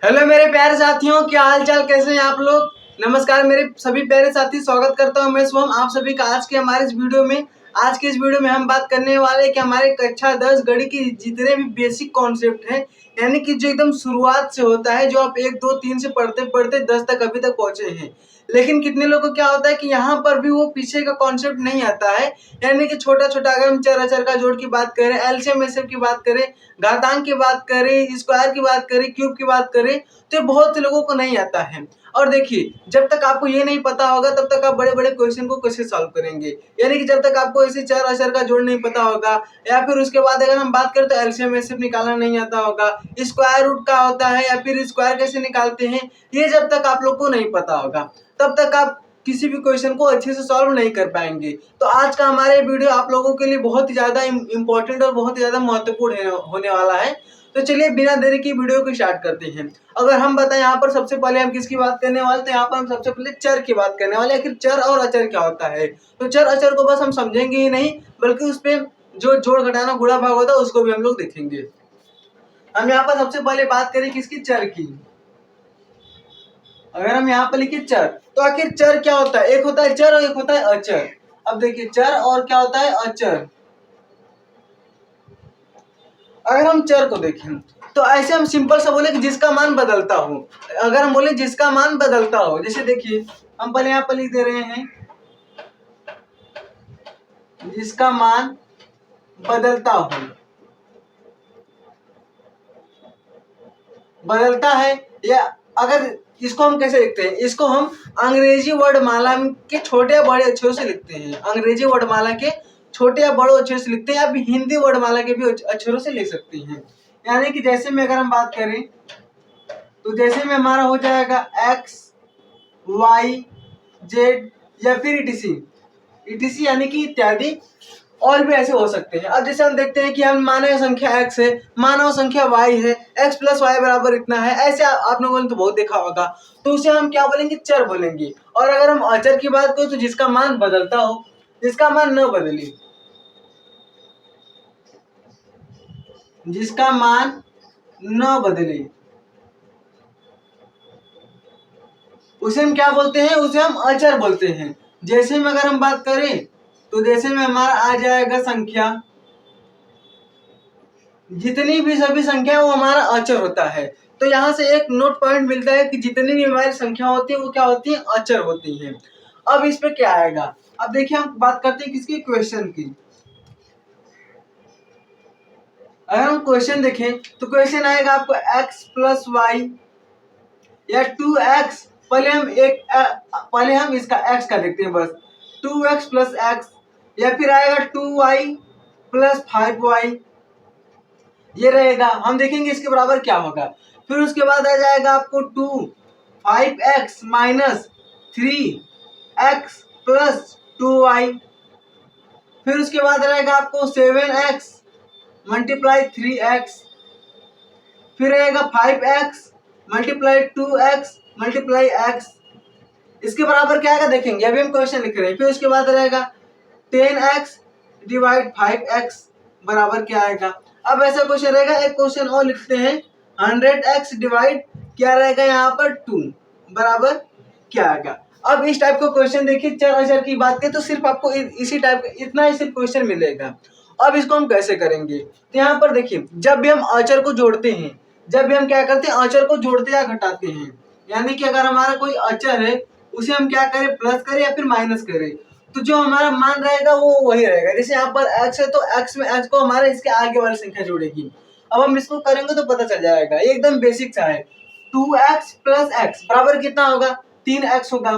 Hello मेरे प्यारे साथियों, क्या हाल चाल, कैसे हैं आप लोग। नमस्कार मेरे सभी प्यारे साथी, स्वागत करता हूं मैं शुभम आप सभी का आज के हमारे इस वीडियो में। आज के इस वीडियो में हम बात करने वाले हैं कि हमारे कक्षा 10 गणित की जितने भी बेसिक कॉन्सेप्ट हैं, यानी कि जो एकदम शुरुआत से होता है, जो आप 1 2 3 से पढ़ते पढ़ते 10 तक अभी तक पहुंचे हैं। लेकिन कितने लोगों को क्या होता है कि यहाँ पर भी वो पीछे का कॉन्सेप्ट नहीं आता है। यानी कि छोटा छोटा अगर हम चर अचर का जोड़ की बात करें, एलसीएम एचसीएफ की बात करें, घातांक की बात करें, स्क्वायर की बात करें, क्यूब की बात करें, तो बहुत से लोगों को नहीं आता है। और देखिए, जब तक आपको ये नहीं पता होगा तब तक आप बड़े बड़े क्वेश्चन को कैसे सॉल्व करेंगे। यानी कि जब तक आपको ऐसे चर अचर का जोड़ नहीं पता होगा, या फिर उसके बाद अगर हम बात करें तो एलसीएम एचसीएफ निकालना नहीं आता होगा, स्क्वायर रूट का होता है या फिर स्क्वायर कैसे निकालते हैं, ये जब तक आप लोग को नहीं पता होगा तब तक आप किसी भी क्वेश्चन को अच्छे से सॉल्व नहीं कर पाएंगे। तो आज का हमारा ये वीडियो आप लोगों के लिए बहुत ही ज्यादा इंपॉर्टेंट और बहुत ही ज्यादा महत्वपूर्ण होने वाला है। तो चलिए बिना देरी की वीडियो को स्टार्ट करते हैं। अगर हम बताएं यहाँ पर सबसे पहले हम किसकी बात करने वाले, तो यहाँ पर हम सबसे पहले चर की बात करने वाले। आखिर चर और अचर क्या होता है, तो चर अचर को बस हम समझेंगे ही नहीं, बल्कि उस पर जो जोड़ घटाना गुणा भाग होता है उसको भी हम लोग देखेंगे। हम यहाँ पर सबसे पहले बात करें किसकी, चर की। अगर हम यहाँ पर लिखे चर, तो आखिर चर क्या होता है, एक होता है चर और एक होता है अचर। अब देखिए चर और क्या होता है अचर। अगर हम चर को देखें तो ऐसे हम सिंपल सा बोले कि जिसका मान बदलता हो। अगर हम बोले जिसका मान बदलता हो, जैसे देखिए हम पहले यहाँ पर लिख दे रहे हैं जिसका मान बदलता हो, बदलता है। या अगर इसको हम कैसे लिखते हैं, इसको हम अंग्रेजी वर्णमाला के छोटे या बड़े अक्षरों से लिखते हैं। अंग्रेजी वर्णमाला के छोटे या बड़े अक्षरों से लिखते हैं, या हिंदी वर्णमाला के भी अक्षरों से लिख सकते हैं। यानी कि जैसे में अगर हम बात करें तो जैसे में हमारा हो जाएगा एक्स वाई जेड या फिर ईटीसी यानी कि इत्यादि, और भी ऐसे हो सकते हैं। अब जैसे हम देखते हैं कि हम मानव संख्या x है, मानव संख्या y है, x प्लस वाई बराबर इतना है, ऐसे आप लोगों ने तो बहुत देखा होगा, तो उसे हम क्या बोलेंगे, चर बोलेंगे। और अगर हम अचर की बात करें तो जिसका मान बदलता हो, जिसका मान न बदले, जिसका मान न बदले, उसे हम क्या बोलते हैं, उसे हम अचर बोलते हैं। जैसे में अगर हम बात करें तो जैसे में हमारा आ जाएगा संख्या, जितनी भी सभी संख्या वो हमारा अचर होता है। तो यहाँ से एक नोट पॉइंट मिलता है कि जितनी भी हमारी संख्या होती है वो क्या होती है, अचर होती है। अब इस पे क्या आएगा, अब देखिए हम बात करते हैं किसकी, क्वेश्चन की। अगर हम क्वेश्चन देखें तो क्वेश्चन आएगा आपको x प्लस वाई या 2x, पहले हम इसका x का देखते हैं बस, 2x प्लस एक्स, या फिर आएगा 2y प्लस 5y, ये रहेगा। हम देखेंगे इसके बराबर क्या होगा। फिर उसके बाद आ जाएगा आपको 5x minus 3x plus 2y। फिर उसके बाद रहेगा आपको 7x मल्टीप्लाई 3x। फिर रहेगा 5x multiply 2x multiply x, इसके बराबर क्या आएगा देखेंगे, अभी हम क्वेश्चन लिख रहे हैं। फिर उसके बाद रहेगा 10x डिवाइड 5x बराबर क्या आएगा। अब ऐसा क्वेश्चन रहेगा, एक क्वेश्चन और लिखते हैं, 100x डिवाइड क्या रहेगा यहाँ पर 2 बराबर क्या आएगा। अब इस टाइप का क्वेश्चन देखिए, चर अचर की बात करें तो सिर्फ आपको इसी टाइप का इतना ही सिर्फ क्वेश्चन मिलेगा। अब इसको हम कैसे करेंगे, तो यहाँ पर देखिए जब भी हम अचर को जोड़ते हैं, जब भी हम क्या करते हैं, अचर को जोड़ते या घटाते हैं, यानी कि अगर हमारा कोई अचर है उसे हम क्या करें, प्लस करें या फिर माइनस करें, तो जो हमारा मान रहेगा वो वही रहेगा। जैसे यहाँ पर x है तो x में x को हमारे इसके आगे वाली संख्या जोड़ेगी। अब हम इसको करेंगे तो पता चल जाएगा, ये एकदम बेसिक सा है। 2x प्लस एक्स बराबर कितना होगा, 3x होगा।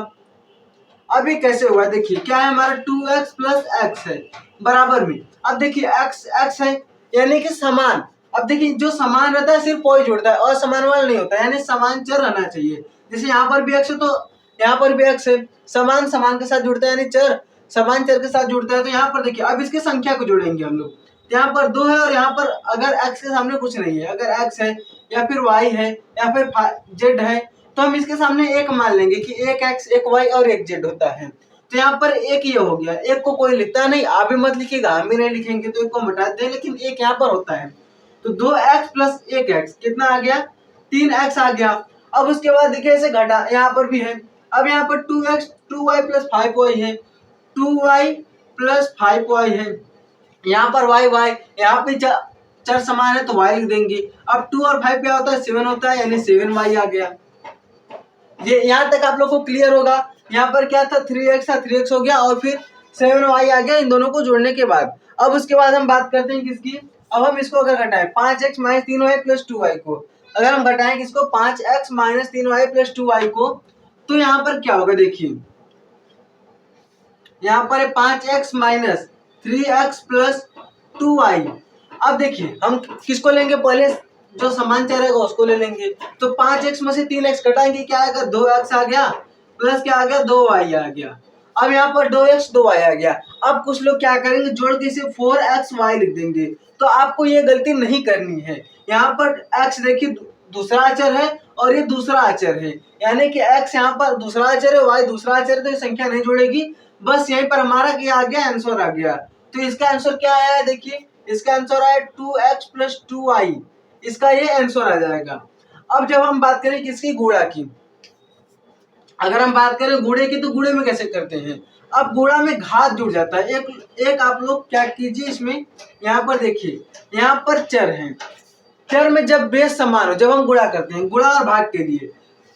अभी कैसे होगा देखिए, क्या है हमारा 2x प्लस एक्स है बराबर में, अब देखिए x है यानी कि समान। अब देखिए जो समान रहता है सिर्फ वही जोड़ता है, और समान वाला नहीं होता, यानी समान चर रहना चाहिए। जैसे यहाँ पर भी x है तो यहाँ पर भी x है, समान समान के साथ जुड़ता है, यानी चर समान चर के साथ जुड़ता है। तो यहाँ पर देखिए अब इसकी संख्या को जोड़ेंगे हम लोग, यहाँ पर 2 है और यहाँ पर अगर x के सामने कुछ नहीं है, अगर x है या फिर y है या फिर z है, तो हम इसके सामने एक मान लेंगे कि एक x एक y और एक z होता है। तो यहाँ पर एक ये हो गया, एक को कोई लिखता नहीं, आप भी मत लिखिएगा, हम भी नहीं लिखेंगे, तो एक को हटा दें, लेकिन एक यहाँ पर होता है। तो 2x प्लस 1x कितना आ गया, 3x आ गया। अब उसके बाद देखिए इसे घटा, यहाँ पर भी है। अब यहाँ पर 2x 2y प्लस 5y है, 2y प्लस 5y है। यहाँ पर y यहाँ पे चर समान है तो y लिख देंगे। अब 2 और 5 क्या होता है 7 होता है, यानी 7y आ गया। ये यहाँ तक आप लोग को क्लियर होगा। यहाँ पर क्या था 3x था, 3x हो गया और फिर 7y आ गया इन दोनों को जोड़ने के बाद। अब उसके बाद हम बात करते हैं किसकी, अब हम इसको अगर घटाएं 5x minus 3y plus 2y को, अगर हम घटाएं किसको 5x minus 3y plus 2y को, तो यहाँ पर क्या होगा देखिए, यहाँ पर है 5x minus 3x plus 2y। अब देखिए हम किसको लेंगे, पहले जो समान चर रहेगा उसको ले लेंगे। तो 5x में से 3x घटाएंगे क्या आएगा 2x आ गया, प्लस क्या आ गया 2y आ गया। अब यहाँ पर 2x 2y आ गया। अब कुछ लोग क्या करेंगे जोड़ के इसे 4xy लिख देंगे। तो आपको ये गलती नहीं करनी है। यहाँ पर x देखिए दूसरा अचर है और ये दूसरा अचर है, यानी कि x यहाँ पर दूसरा अचर है, y दूसरा अचर है, तो ये संख्या नहीं जुड़ेगी। बस यहीं पर हमारा क्या आ गया, आंसर आ गया। तो इसका आंसर क्या आया है देखिए, इसका आंसर आया 2x प्लस 2y, इसका ये आंसर आ जाएगा। अब जब हम बात करें किसकी, गुणा की, अगर हम बात करें गुणे की, तो गुणे में कैसे करते हैं, अब गुणा में घात जुड़ जाता है। एक आप लोग क्या कीजिए इसमें, यहाँ पर देखिए यहाँ पर चर है, चर में जब बेस समान हो, जब हम गुणा करते हैं गुणा और भाग के लिए,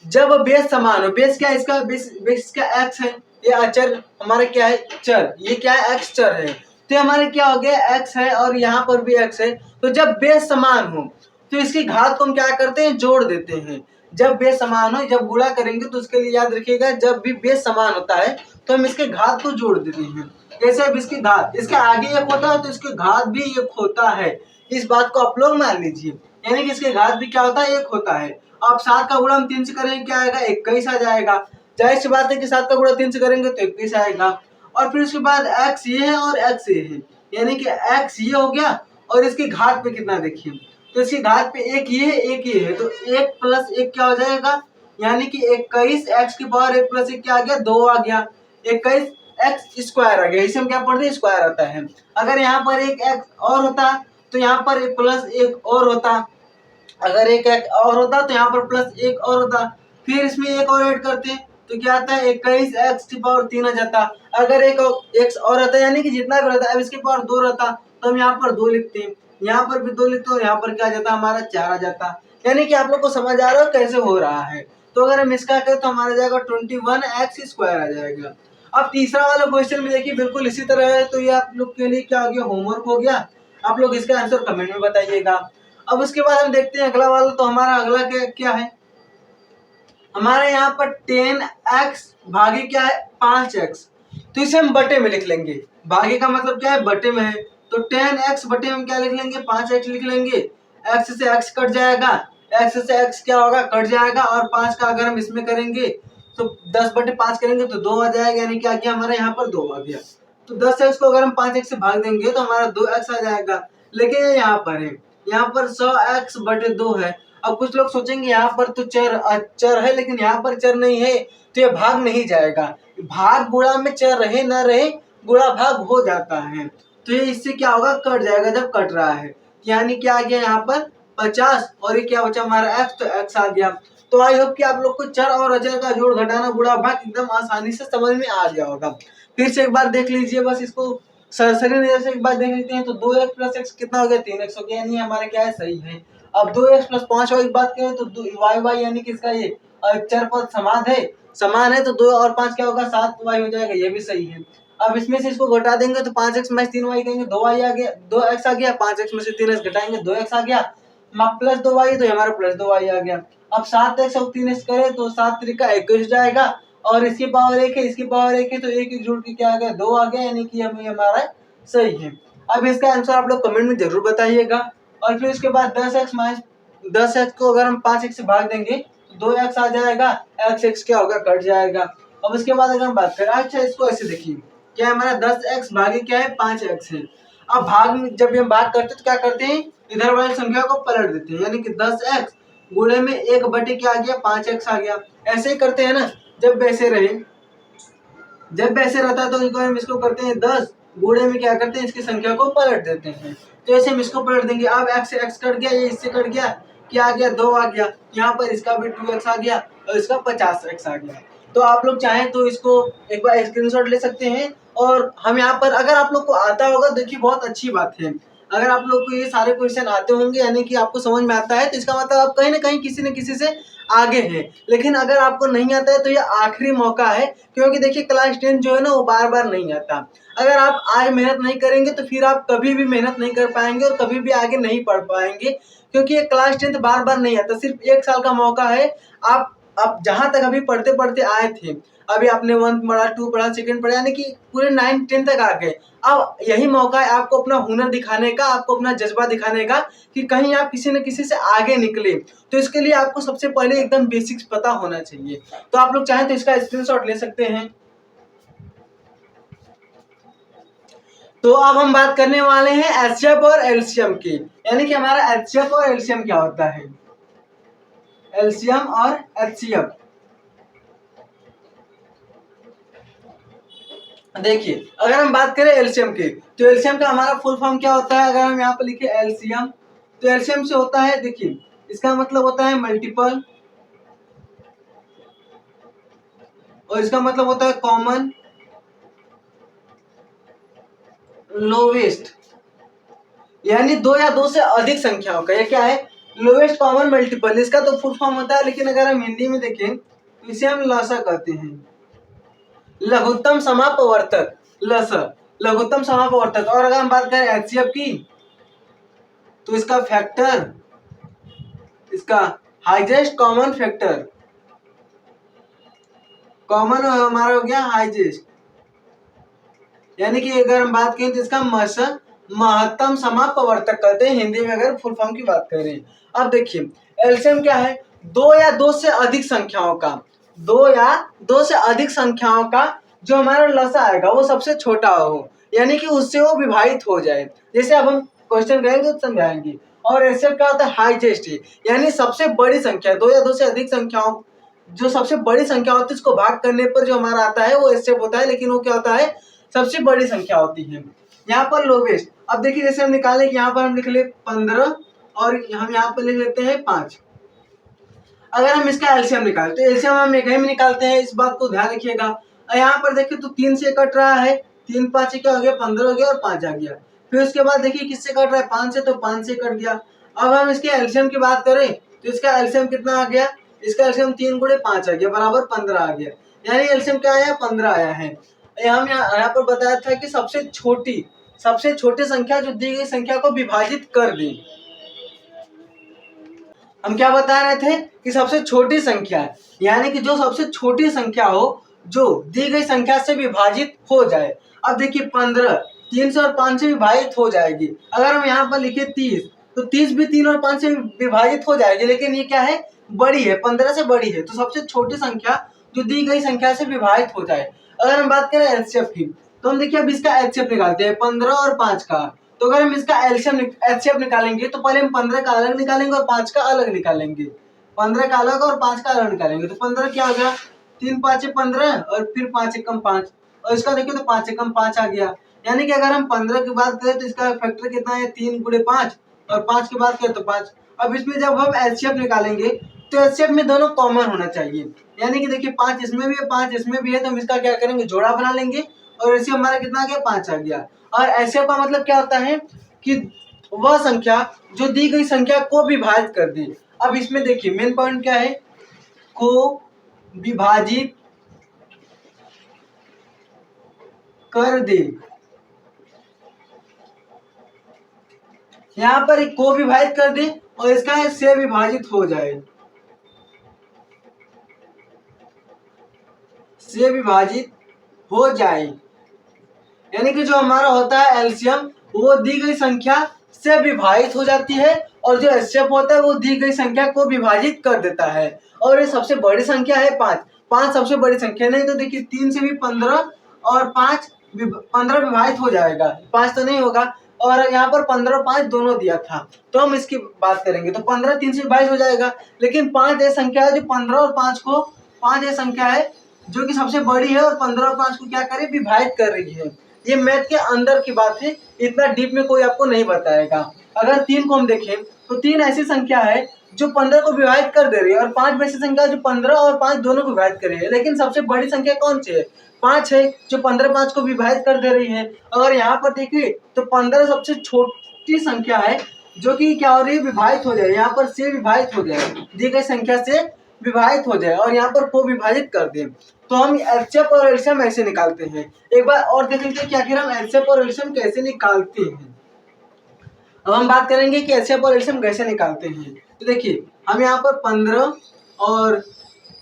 जब बेस समान हो, बेस क्या है इसका, बेस का x है, ये अचर हमारा क्या है चर, ये क्या है x चर है, तो हमारे क्या हो गया x है और यहाँ पर भी x है। तो जब बेस समान हो तो इसकी घात को हम क्या करते हैं, जोड़ देते हैं। जब बेस समान हो, जब गुणा करेंगे तो उसके लिए याद रखिएगा जब भी बेस समान होता है तो हम इसके घात को जोड़ देते हैं। कैसे, अब इसकी घात, इसके आगे एक होता है तो इसके घात भी एक होता है, इस बात को आप लोग मान लीजिए, यानी कि इसके घात भी क्या होता है, एक होता है। अब 7 का गुणा हम 3 से करेंगे क्या आएगा, 21 आ जाएगा। जाहिर सी बात है कि 7 का गुणा 3 से करेंगे तो 21 आएगा। और फिर उसके बाद x ये है और x ये है, यानी कि x ये हो गया और इसकी घात पे कितना देखिए, तो इसकी घात पे एक ये है एक ये है, तो 1 प्लस 1 क्या हो जाएगा, यानी कि 21 x की पावर 1 प्लस 1 क्या आ गया 2 आ गया, 21 x स्क्वायर आ गया। इसे हम क्या पढ़ते हैं, स्क्वायर आता है। अगर यहाँ पर एक x और होता तो यहाँ पर एक प्लस 1 और होता, अगर एक x और होता तो यहाँ पर प्लस 1 और होता, फिर इसमें एक और ऐड करते तो क्या आता है 21 x की पावर 3 आ जाता। अगर एक x और रहता यानी कि जितना भी रहता, अब इसकी पावर 2 रहता तो हम यहाँ पर 2 लिखते हैं, यहाँ पर भी 2 लिखते हैं और यहाँ पर क्या आ जाता हमारा 4 आ जाता। यानी कि आप लोग को समझ आ रहा है कैसे हो रहा है। तो अगर हम इसका करें तो हमारा जाएगा 21x स्क्वायर आ जाएगा। अब तीसरा वाला क्वेश्चन भी देखिए बिल्कुल इसी तरह है, तो ये आप लोग के लिए क्या हो गया, होमवर्क हो गया। आप लोग इसका आंसर कमेंट में बताइएगा। अब उसके बाद हम देखते हैं अगला वाला, तो हमारा अगला क्या है, हमारे यहाँ पर 10x भागे क्या है 5x, तो इसे हम बटे में लिख लेंगे। भागे का मतलब क्या है, बटे में है, तो 10x बटे में क्या लिख लेंगे 5x लिख लेंगे। x से x कट जाएगा, x से x क्या होगा कट जाएगा, और 5 का अगर हम इसमें करेंगे तो 10 बटे 5 करेंगे तो 2 आ जाएगा, यानी क्या आ गया हमारे यहाँ पर 2 आ गया। तो 10x को अगर हम 5x से भाग देंगे तो हमारा 2x आ जाएगा। लेकिन ये यहाँ पर है, यहाँ पर 100x बटे 2 है। अब कुछ लोग सोचेंगे यहाँ पर तो चर है, लेकिन यहाँ पर चर नहीं है तो ये भाग नहीं जाएगा। भाग गुणा में चर रहे ना रहे गुणा भाग हो जाता है, तो ये इससे क्या होगा कट जाएगा जब कट रहा है। यानी क्या आ गया यहाँ पर 50 और ये क्या बचा हमारा x, तो x आ गया। तो आई होप कि आप लोग को चर और अचर का जोड़ घटाना गुणा भाग एकदम आसानी से समझ में आ गया होगा। फिर से एक बार देख लीजिए, बस इसको सरसरी नजर से एक बार देख लेते हैं। तो 2x प्लस x कितना हो गया 3x हो गया, यानी हमारे क्या है सही है। अब 2x प्लस 5y की बात करें तो y यानी कि इसका ये चर पद समान है तो 2 और 5 क्या होगा 7y हो जाएगा, ये भी सही है। अब इसमें से इसको घटा देंगे तो 5x में 3y कहेंगे 2y आ गया, 2x आ गया, 5x में से 3x घटाएंगे 2x आ गया, प्लस 2y तो हमारा प्लस 2y आ गया। अब 7x और 3x करें तो 7 त्रिका 21 जाएगा, और इसकी पावर 1 है इसकी पावर 1 है, तो 1 जोड़ के क्या आ गया 2 आ गया, यानी कि हमारा सही है। अब इसका आंसर आप लोग कमेंट में जरूर बताइएगा। और फिर इसके बाद 10x को अगर हम 5x से भाग देंगे तो 2x आ जाएगा, x क्या होगा कट जाएगा। अब उसके बाद अगर हम बात करें, अच्छा इसको ऐसे देखिए, क्या हमारा 10x भागे क्या है 5x है। अब भाग में जब हम भाग करते तो क्या करते हैं, इधर वाली संख्या को पलट देते हैं, यानी कि 10x गुणे में 1 बटे क्या आ गया 5x आ गया। ऐसे ही करते हैं ना, जब वैसे रहता है तो हम इसको करते हैं 10 गुणे में क्या करते हैं इसकी संख्या को पलट देते हैं। तो ऐसे हम इसको पलट देंगे। अब x से x कट गया, ये इससे कट गया, क्या आ गया, 2 आ गया। यहाँ पर इसका भी 2x आ गया और इसका 50x आ गया। तो आप लोग चाहें तो इसको एक बार स्क्रीनशॉट ले सकते हैं। और हम यहाँ पर, अगर आप लोग को आता होगा देखिए बहुत अच्छी बात है, अगर आप लोग को ये सारे क्वेश्चन आते होंगे यानी कि आपको समझ में आता है, तो इसका मतलब आप कहीं ना कहीं किसी न किसी से आगे हैं। लेकिन अगर आपको नहीं आता है तो ये आखिरी मौका है, क्योंकि देखिए क्लास 10 जो है ना वो बार बार नहीं आता। अगर आप आज मेहनत नहीं करेंगे तो फिर आप कभी भी मेहनत नहीं कर पाएंगे और कभी भी आगे नहीं पढ़ पाएंगे, क्योंकि ये क्लास 10 बार बार नहीं आता, सिर्फ 1 साल का मौका है। आप जहां तक अभी पढ़ते पढ़ते आए थे, अभी आपने 1 पढ़ा, 2 पढ़ा, 2 पढ़ा, यानी कि पूरे 9 10 तक आ गए। अब यही मौका है आपको अपना हुनर दिखाने का, आपको अपना जज्बा दिखाने का कि कहीं आप किसी न किसी से आगे निकले। तो इसके लिए आपको सबसे पहले एकदम बेसिक्स पता होना चाहिए। तो आप लोग चाहें तो इसका स्क्रीनशॉट ले सकते हैं। तो अब हम बात करने वाले हैं एचसीएफ और एलसीएम की, यानी कि हमारा एचसीएफ और एलसीएम क्या होता है। एलसीएम और एचसीएफ, देखिए अगर हम बात करें एलसीएम की, तो एलसीएम का हमारा फुल फॉर्म क्या होता है। अगर हम यहाँ पर लिखे एलसीएम, तो एलसीएम से होता है, देखिए इसका मतलब होता है मल्टीपल, और इसका मतलब होता है कॉमन लोवेस्ट, यानी 2 या 2 से अधिक संख्याओं का। ये क्या है, लोवेस्ट कॉमन मल्टीपल, इसका तो फुल फॉर्म होता है। लेकिन अगर हम हिंदी में देखें तो इसे हम लसा कहते हैं, लघुत्तम समापवर्तक, लस, लघुत्तम समापवर्तक। और अगर हम बात करें एचसीएफ की, तो इसका फैक्टर, इसका हाईएस्ट कॉमन फैक्टर, कॉमन हमारा हो गया हाईएस्ट, यानी कि अगर हम बात करें तो इसका महत्तम समापवर्तक कहते हैं हिंदी में, अगर फुल फॉर्म की बात करें। अब देखिए एलसीएम क्या है, 2 या 2 से अधिक संख्याओं का, 2 या 2 से अधिक संख्याओं का जो हमारा लसा आएगा वो सबसे छोटा हो, यानी कि उससे वो विभाजित हो जाए। जैसे अब हम क्वेश्चन करेंगे तो समझाएंगे। और एचसीएफ क्या होता है, हाईएस्ट, यानी सबसे बड़ी संख्या, 2 या 2 से अधिक संख्याओं, जो सबसे बड़ी संख्या होती है उसको भाग करने पर जो हमारा आता है वो एचसीएफ होता है। लेकिन वो क्या होता है, सबसे बड़ी संख्या होती है। यहाँ पर लोवेस्ट, अब देखिए जैसे हम निकालें कि यहाँ पर हम लिख ले 15 और हम यहाँ पर लिख लेते हैं 5। अगर हम इसका एलसीएम निकालते हैं, एलसीएम हम एक ही में निकालते हैं, इस बात को ध्यान रखिएगा। यहाँ पर देखिए तो 3 से कट रहा है, 3 5 क्या हो गया, 15 हो गया और 5 आ गया। फिर उसके बाद देखिए किससे कट रहा है, 5 से, तो 5 से कट गया। अब हम इसके एलसीएम की बात करें तो इसका एलसीएम कितना आ गया, इसका एलसीएम 3 गुणे 5 आ गया, बराबर 15 आ गया। यानी एलसीएम क्या आया, 15 आया है। हम यहाँ पर बताया था कि सबसे छोटी संख्या जो दी गई संख्या को विभाजित कर दी। हम क्या बता रहे थे कि सबसे छोटी संख्या, यानी कि जो सबसे छोटी संख्या हो जो दी गई संख्या से विभाजित हो जाए। अब देखिए 15 3 से और 5 से विभाजित हो जाएगी। अगर हम यहाँ पर लिखे 30, तो 30 भी 3 और 5 से विभाजित हो जाएगी, लेकिन ये क्या है, बड़ी है, 15 से बड़ी है। तो सबसे छोटी संख्या जो दी गई संख्या से विभाजित हो जाए। अगर हम बात करें एचसीएफ की, तो हम देखिए अब इसका एचसीएफ निकालते हैं 15 और 5 का। तो अगर हम इसका एचसीएफ निकालेंगे तो पहले हम 15 का अलग निकालेंगे और 5 का अलग निकालेंगे। 15 का अलग और 5 का अलग निकालेंगे। तो 15 क्या हो गया, 3 5 15 और फिर 5 1 5, और इसका देखिए तो 5 1 5 आ गया। यानी कि अगर हम 15 की बात करें तो इसका फैक्टर कितना है, 3 गुणे 5, और 5 की बात करें तो 5। अब इसमें जब हम एचसीएफ निकालेंगे तो एचसीएफ में दोनों कॉमन होना चाहिए, यानी कि देखिए 5 इसमें भी है 5 इसमें भी है, तो हम इसका क्या करेंगे, जोड़ा बना लेंगे, और ऐसे हमारा कितना आ गया, 5 आ गया। और एचसीएफ का मतलब क्या होता है कि वह संख्या जो दी गई संख्या को विभाजित कर दी। अब इसमें देखिए मेन पॉइंट क्या है, को विभाजित कर दे। यहाँ पर को विभाजित कर दे और इसका है से विभाजित हो जाए, से विभाजित हो जाए, यानी कि जो हमारा होता है एलसीएम वो दी गई संख्या से विभाजित हो जाती है, और जो एचसीएफ होता है वो दी गई संख्या को विभाजित कर देता है। और ये सबसे बड़ी संख्या है 5, 5 सबसे बड़ी संख्या, नहीं तो देखिए 3 से भी 15 और 15 विभाजित हो जाएगा, 5 तो नहीं होगा। और यहाँ पर 15 और 5 दोनों दिया था, तो हम इसकी बात करेंगे तो 15 3 से विभाजित हो जाएगा। लेकिन 5 ये संख्या है जो 15 और 5 को, 5 ये संख्या है जो कि सबसे बड़ी है और 15 और 5 को क्या करे, विभाजित कर रही है। ये मैथ के अंदर की बात है, इतना डीप में कोई आपको नहीं बताएगा। अगर 3 को हम देखें तो 3 ऐसी संख्या है जो 15 को विभाजित कर दे रही है, और 5 वैसी संख्या जो 15 और 5 दोनों को विभाजित कर रही है। लेकिन सबसे बड़ी संख्या कौन सी है? 5 है, जो 15 5 को विभाजित कर दे रही है। अगर यहाँ पर देखिए तो 15 सबसे छोटी संख्या है जो कि क्या हो रही है, विभाजित हो जाए, यहाँ पर से विभाजित हो जाए, दी गई संख्या से विभाजित हो जाए और यहाँ पर को विभाजित कर दे, तो हम एलसीएम और एलसीएम ऐसे निकालते हैं। एक बार और देख लीजिए कि आखिर हम एलसीएम और एलसीएम कैसे निकालते हैं। अब हम बात करेंगे कि एलसीएम और एलसीएम कैसे निकालते हैं। तो देखिए हम यहाँ पर 15 और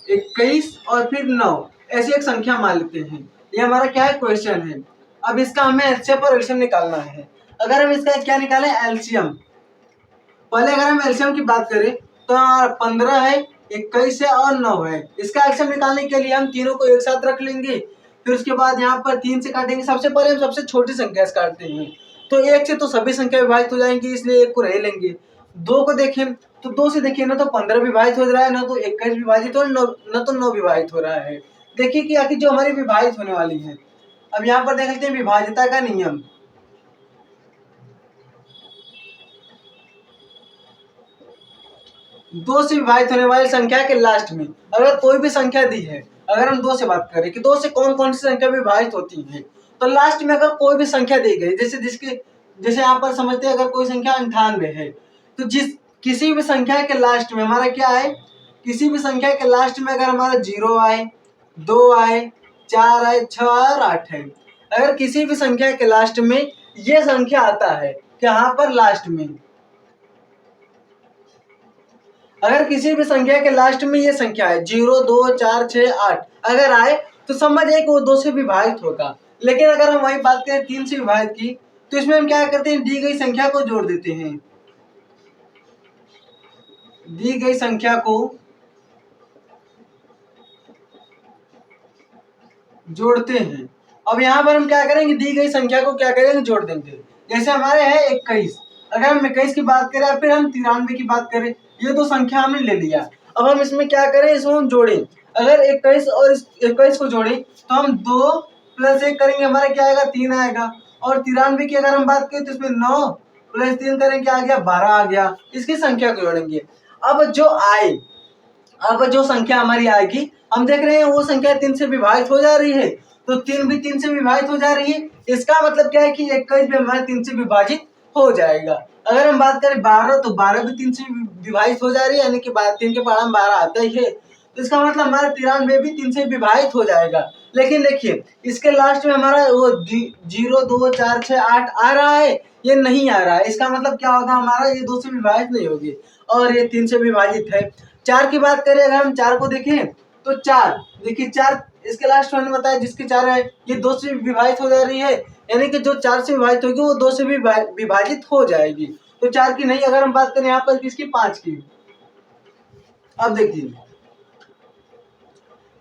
21 और फिर 9 ऐसी एक संख्या मान लेते हैं। ये हमारा क्या है, क्वेश्चन है। अब इसका हमें एलसीएम और एलसीएम निकालना है। अगर हम इसका क्या निकालें, एलसीएम। पहले अगर हम एलसीएम की बात करें तो 15 है, 21 है और 9 है। इसका एलसीएम निकालने के लिए हम तीनों को एक साथ रख लेंगे, फिर उसके बाद यहाँ पर 3 से काटेंगे। सबसे पहले हम सबसे छोटी संख्या से काटते हैं, तो 1 से तो सभी संख्या विभाजित हो जाएंगी, इसलिए 1 को रह लेंगे। 2 को देखें तो 2 से देखिए ना तो 15 विभाजित हो रहा है, ना तो 21 विभाजित हो, ना तो 9 विभाजित हो रहा है। देखिए कि आखिर जो हमारी विभाजित होने वाली है। अब यहाँ पर देख लेते हैं विभाज्यता का नियम। 2 से विभाजित होने वाली संख्या के लास्ट में अगर कोई भी संख्या दी है, अगर हम 2 से बात करें कि 2 से कौन कौन सी संख्या विभाजित होती है, तो लास्ट में अगर कोई भी संख्या दी गई, जैसे यहाँ पर समझते हैं अगर कोई संख्या 98 है, तो किसी भी संख्या के लास्ट में हमारा क्या है, किसी भी संख्या के लास्ट में अगर हमारा 0 आए, 2 आए, 4 आए, 6 आए और 8 है, अगर किसी भी संख्या के लास्ट में ये संख्या आता है, यहाँ पर लास्ट में अगर किसी भी संख्या के लास्ट में ये संख्या है 0 2 4 6 8 अगर आए, तो समझिए कि वो 2 से विभाजित होगा। लेकिन अगर हम वही बात करें 3 से विभाजित की, तो इसमें हम क्या करते हैं, दी गई संख्या को जोड़ देते हैं, दी गई संख्या को जोड़ते हैं। अब यहाँ पर हम क्या करेंगे, दी गई संख्या को क्या करेंगे, जोड़ देंगे। जैसे हमारे है 21, अगर हम 21 की बात करें फिर हम 93 की बात करें, ये तो संख्या हमने ले लिया। अब हम इसमें क्या करें, इसको हम जोड़ें। अगर 21 और 21 को जोड़ें तो हम 2 + 1 करेंगे, हमारा क्या आएगा, 3 आएगा। और 93 की अगर हम बात करें तो इसमें 9 + 3 करें, क्या आ गया, 12 आ गया। इसकी संख्या को जोड़ेंगे। अब जो संख्या हमारी आएगी, हम देख रहे हैं वो संख्या 3 से विभाजित हो जा रही है, तो 3 भी 3 से विभाजित हो जा रही है। इसका मतलब क्या है कि 21 भी हमारे 3 से विभाजित हो जाएगा। अगर हम बात करें 12, तो 12 भी 3 से विभाजित हो जा रही है, यानी कि 3 के पहाड़ा में 12 आता ही है, तो इसका मतलब हमारा 93 भी 3 से विभाजित हो जाएगा। लेकिन देखिए इसके लास्ट में हमारा वो 0 2 4 6 8 आ रहा है, ये नहीं आ रहा है। इसका मतलब क्या होगा, हमारा ये 2 से विभाजित नहीं होगी और ये 3 से विभाजित है। 4 की बात करें, अगर हम 4 को देखें तो 4 देखिए 4 इसके लास्ट में बताया जिसके 4 है, ये 2 से विभाजित हो जा रही है, यानी कि जो 4 से विभाजित होगी वो 2 से भी विभाजित हो जाएगी। तो 4 की नहीं, अगर हम बात करें यहाँ पर किसकी, 5 की। अब देखिए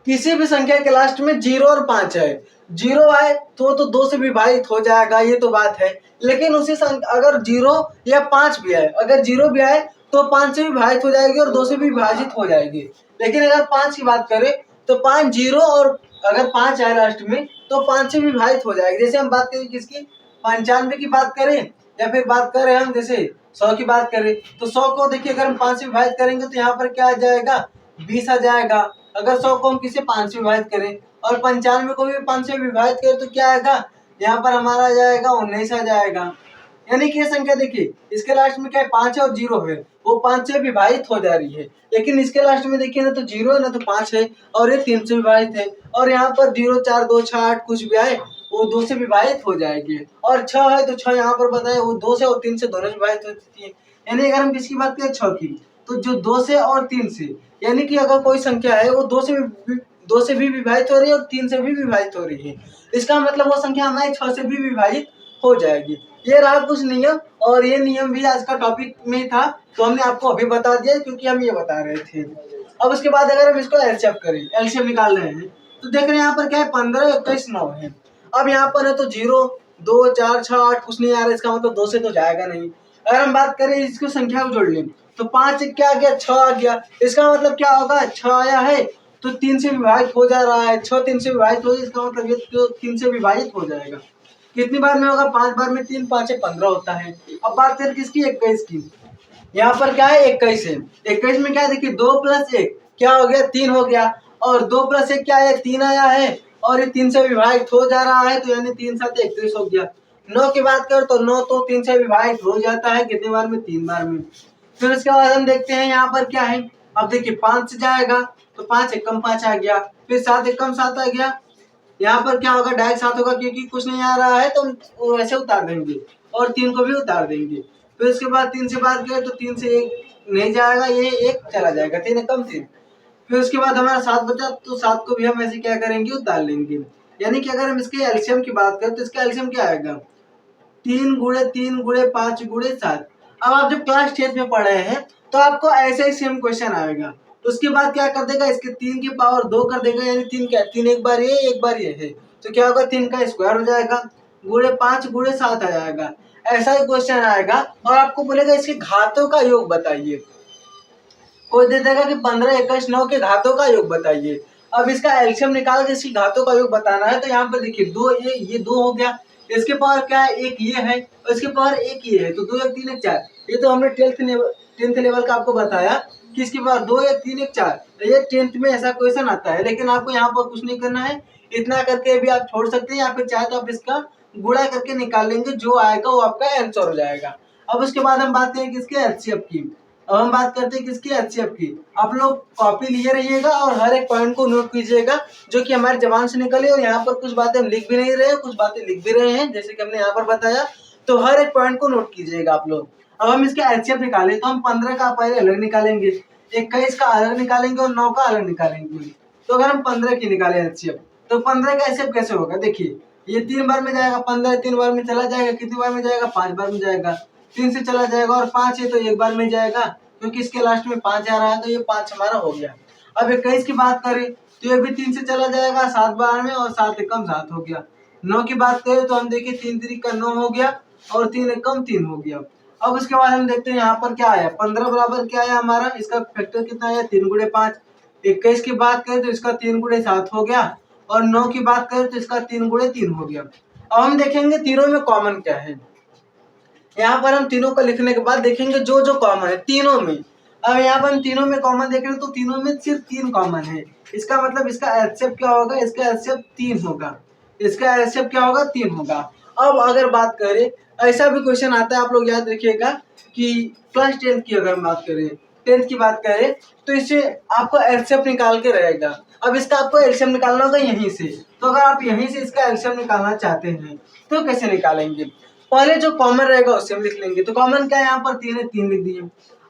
किसी भी संख्या के लास्ट में 0 और 5 है, 0 आए तो 2 से विभाजित हो जाएगा, ये तो बात है। लेकिन उसी अगर 0 या 5 भी आए, अगर 0 भी आए तो 5 से विभाजित हो जाएगी और 2 से भी विभाजित हो जाएगी। लेकिन अगर 5 की बात करें तो 5 0 और अगर 5 आए लास्ट में तो 5 से विभाजित हो जाएगी। जैसे हम बात करें किसकी, 95 की बात करें, या फिर बात करें हम जैसे 100 की बात करें, तो 100 को देखिए अगर हम 5 से विभाजित करेंगे तो यहाँ पर क्या आ जाएगा, 20 आ जाएगा। अगर 100 को हम किसी 5 से विभाजित करें और 95 को भी 5 से विभाजित करें तो क्या आएगा, यहाँ पर हमारा आ जाएगा 19 आ जाएगा। यानी कि ये संख्या देखिए इसके लास्ट में क्या है, 5 है और 0 है, वो 5 से विभाजित हो जा रही है। लेकिन इसके लास्ट में देखिए ना तो 0 है ना तो 5 है और ये 3 से विभाजित है। और यहाँ पर 0 4 2 6 8 कुछ भी आए वो 2 से विभाजित हो जाएगी। और 6 है तो 6 यहाँ पर बताए वो 2 से और 3 से दोनों से विभाजित होती है। यानी अगर हम किसकी बात करें 6 की, तो जो 2 से और 3 से, यानी कि अगर कोई संख्या है वो 2 से भी विभाजित हो रही है और 3 से भी विभाजित हो रही है, इसका मतलब वो संख्या हमारी 6 से भी विभाजित हो जाएगी। ये रहा कुछ नियम, और ये नियम भी आज का टॉपिक में था, तो हमने आपको अभी बता दिया क्योंकि हम ये बता रहे थे। अब उसके बाद अगर हम इसको एलसीएम करें, एलसीएम निकाल रहे हैं, तो देख रहे हैं यहाँ पर क्या है, 15 21 9 है। अब यहाँ पर है तो 0 2 4 6 8 कुछ नहीं आ रहा, इसका मतलब 2 से तो जाएगा नहीं। अगर हम बात करें इसको संख्या को जोड़ लें तो 5 क्या आ गया, 6 आ गया। इसका मतलब क्या होगा, 6 आया है तो 3 से विभाजित हो जा रहा है, 6 3 से विभाजित हो, इसका मतलब ये तो 3 से विभाजित हो जाएगा। कितनी बार में होगा, 5 बार में, 3 5 15 होता है। अब बात करें किसकी, 21 की, यहाँ पर क्या है 21 है। 21 में क्या है देखिए 2 + 1 क्या हो गया 3 हो गया, और 2 + 1 क्या है 3 आया है, और ये 3 से विभाजित हो जा रहा है, तो यानी 3 7 31 हो गया। 9 की बात करें तो 9 तो 3 से विभाजित हो जाता है, कितने बार में 3 बार में। फिर उसके बाद हम देखते हैं यहाँ पर क्या है, अब देखिए 5 से जाएगा तो 5 एकम 5 आ गया, फिर 7 एकम 7 आ गया। यहाँ पर क्या होगा डायरेक्ट 7 होगा, क्योंकि कुछ नहीं आ रहा है तो हम वैसे उतार देंगे, और 3 को भी उतार देंगे। फिर उसके बाद 3 से बात करें तो 3 से 1 नहीं जाएगा, ये 1 चला जाएगा, 3 एकम 3। फिर उसके बाद हमारा 7 बचा, तो 7 को भी हम ऐसे क्या करेंगे उतार लेंगे। यानी कि अगर हम इसके एलसीएम की बात करें तो इसका एलसीएम क्या आएगा 3 गुणे 3 गुणे 5 गुणे 7। अब आप जब क्लास 10 में पढ़ रहे हैं तो आपको ऐसे ही सेम क्वेश्चन आएगा। उसके बाद क्या कर देगा इसके 3 की पावर 2 कर देगा, यानी 3 क्या 3 एक बार ये एक बार ये है, तो क्या होगा 3 का स्क्वायर हो जाएगा, गुणे 5 गुणे 7 आ जाएगा। ऐसा ही क्वेश्चन आएगा और आपको बोलेगा इसके घातों का योग बताइए। कोई दे देगा कि 15 21 9 के घातों का योग बताइए। अब इसका एलसीएम निकाल के इसकी घातों का योग बताना है, तो यहाँ पर देखिए 2 ये 2 हो गया, इसके पावर क्या है एक ये है, और इसके पावर एक ये है, तो 2 1 3 1 4। ये तो हमने 10th लेवल का आपको बताया कि इसके पावर 2 1 3 1 4। ये 10th में ऐसा क्वेश्चन आता है, लेकिन आपको यहाँ पर कुछ नहीं करना है, इतना करके भी आप छोड़ सकते हैं, या फिर चाहे तो आप इसका गुणा करके निकाल लेंगे, जो आएगा वो आपका आंसर हो जाएगा। अब उसके बाद हम बात करें किसके एचसीएफ की। अब हम बात करते हैं किसकी एचसीएफ की। आप लोग कॉपी लिए रहिएगा और हर एक पॉइंट को नोट कीजिएगा जो कि हमारी जबान से निकले, और यहाँ पर कुछ बातें हम लिख भी नहीं रहे, कुछ बातें लिख भी रहे हैं जैसे कि हमने यहाँ पर बताया, तो हर एक पॉइंट को नोट कीजिएगा आप लोग। अब हम इसके एचसीएफ निकालें तो हम 15 का पहले अलग निकालेंगे, 21 का अलग निकालेंगे और 9 का अलग निकालेंगे। तो अगर हम 15 की निकालें एचसीएफ, तो 15 का एचसीएफ कैसे होगा देखिए, ये 3 बार में जाएगा, 15 3 बार में चला जाएगा, कितनी बार में जाएगा 5 बार में जाएगा, 3 से चला जाएगा, और 5 है तो एक बार में जाएगा, क्योंकि इसके लास्ट में 5 आ रहा है, तो ये 5 हमारा हो गया। अब 21 की बात करें तो ये भी 3 से चला जाएगा 7 बार में, और 7 एकम 7 हो गया। 9 की बात करें तो हम देखिए 3 3 का 9 हो गया, और 3 एकम 3 हो गया। अब उसके बाद हम देखते हैं यहाँ पर क्या आया, 15 बराबर क्या आया हमारा, इसका फैक्टर कितना आया 3 गुणे 5। 21 की बात करें तो इसका 3 गुणे 7 हो गया, और 9 की बात करें तो इसका 3 गुणे 3 हो गया। अब हम देखेंगे तीनों में कॉमन क्या है। यहाँ पर हम तीनों को लिखने के बाद देखेंगे जो जो कॉमन है तीनों में। अब यहाँ पर हम तीनों में कॉमन देखेंगे तो तीनों में सिर्फ 3 कॉमन है, इसका मतलब इसका एचसीएफ क्या होगा, इसका एचसीएफ 3 होगा, इसका एचसीएफ क्या होगा 3 होगा। अब अगर बात करें, ऐसा भी क्वेश्चन आता है आप लोग याद रखिएगा कि क्लास 10 की अगर हम बात करें, 10th की बात करें, तो इससे आपको एलसीएम निकाल के रहेगा। अब इसका आपको एलसीएम निकालना होगा यहीं से, तो अगर आप यहीं से इसका एलसीएम निकालना चाहते हैं तो कैसे निकालेंगे, पहले जो कॉमन रहेगा उससे हम लिख लेंगे। तो कॉमन क्या है यहाँ पर 3 है, 3 लिख दिए।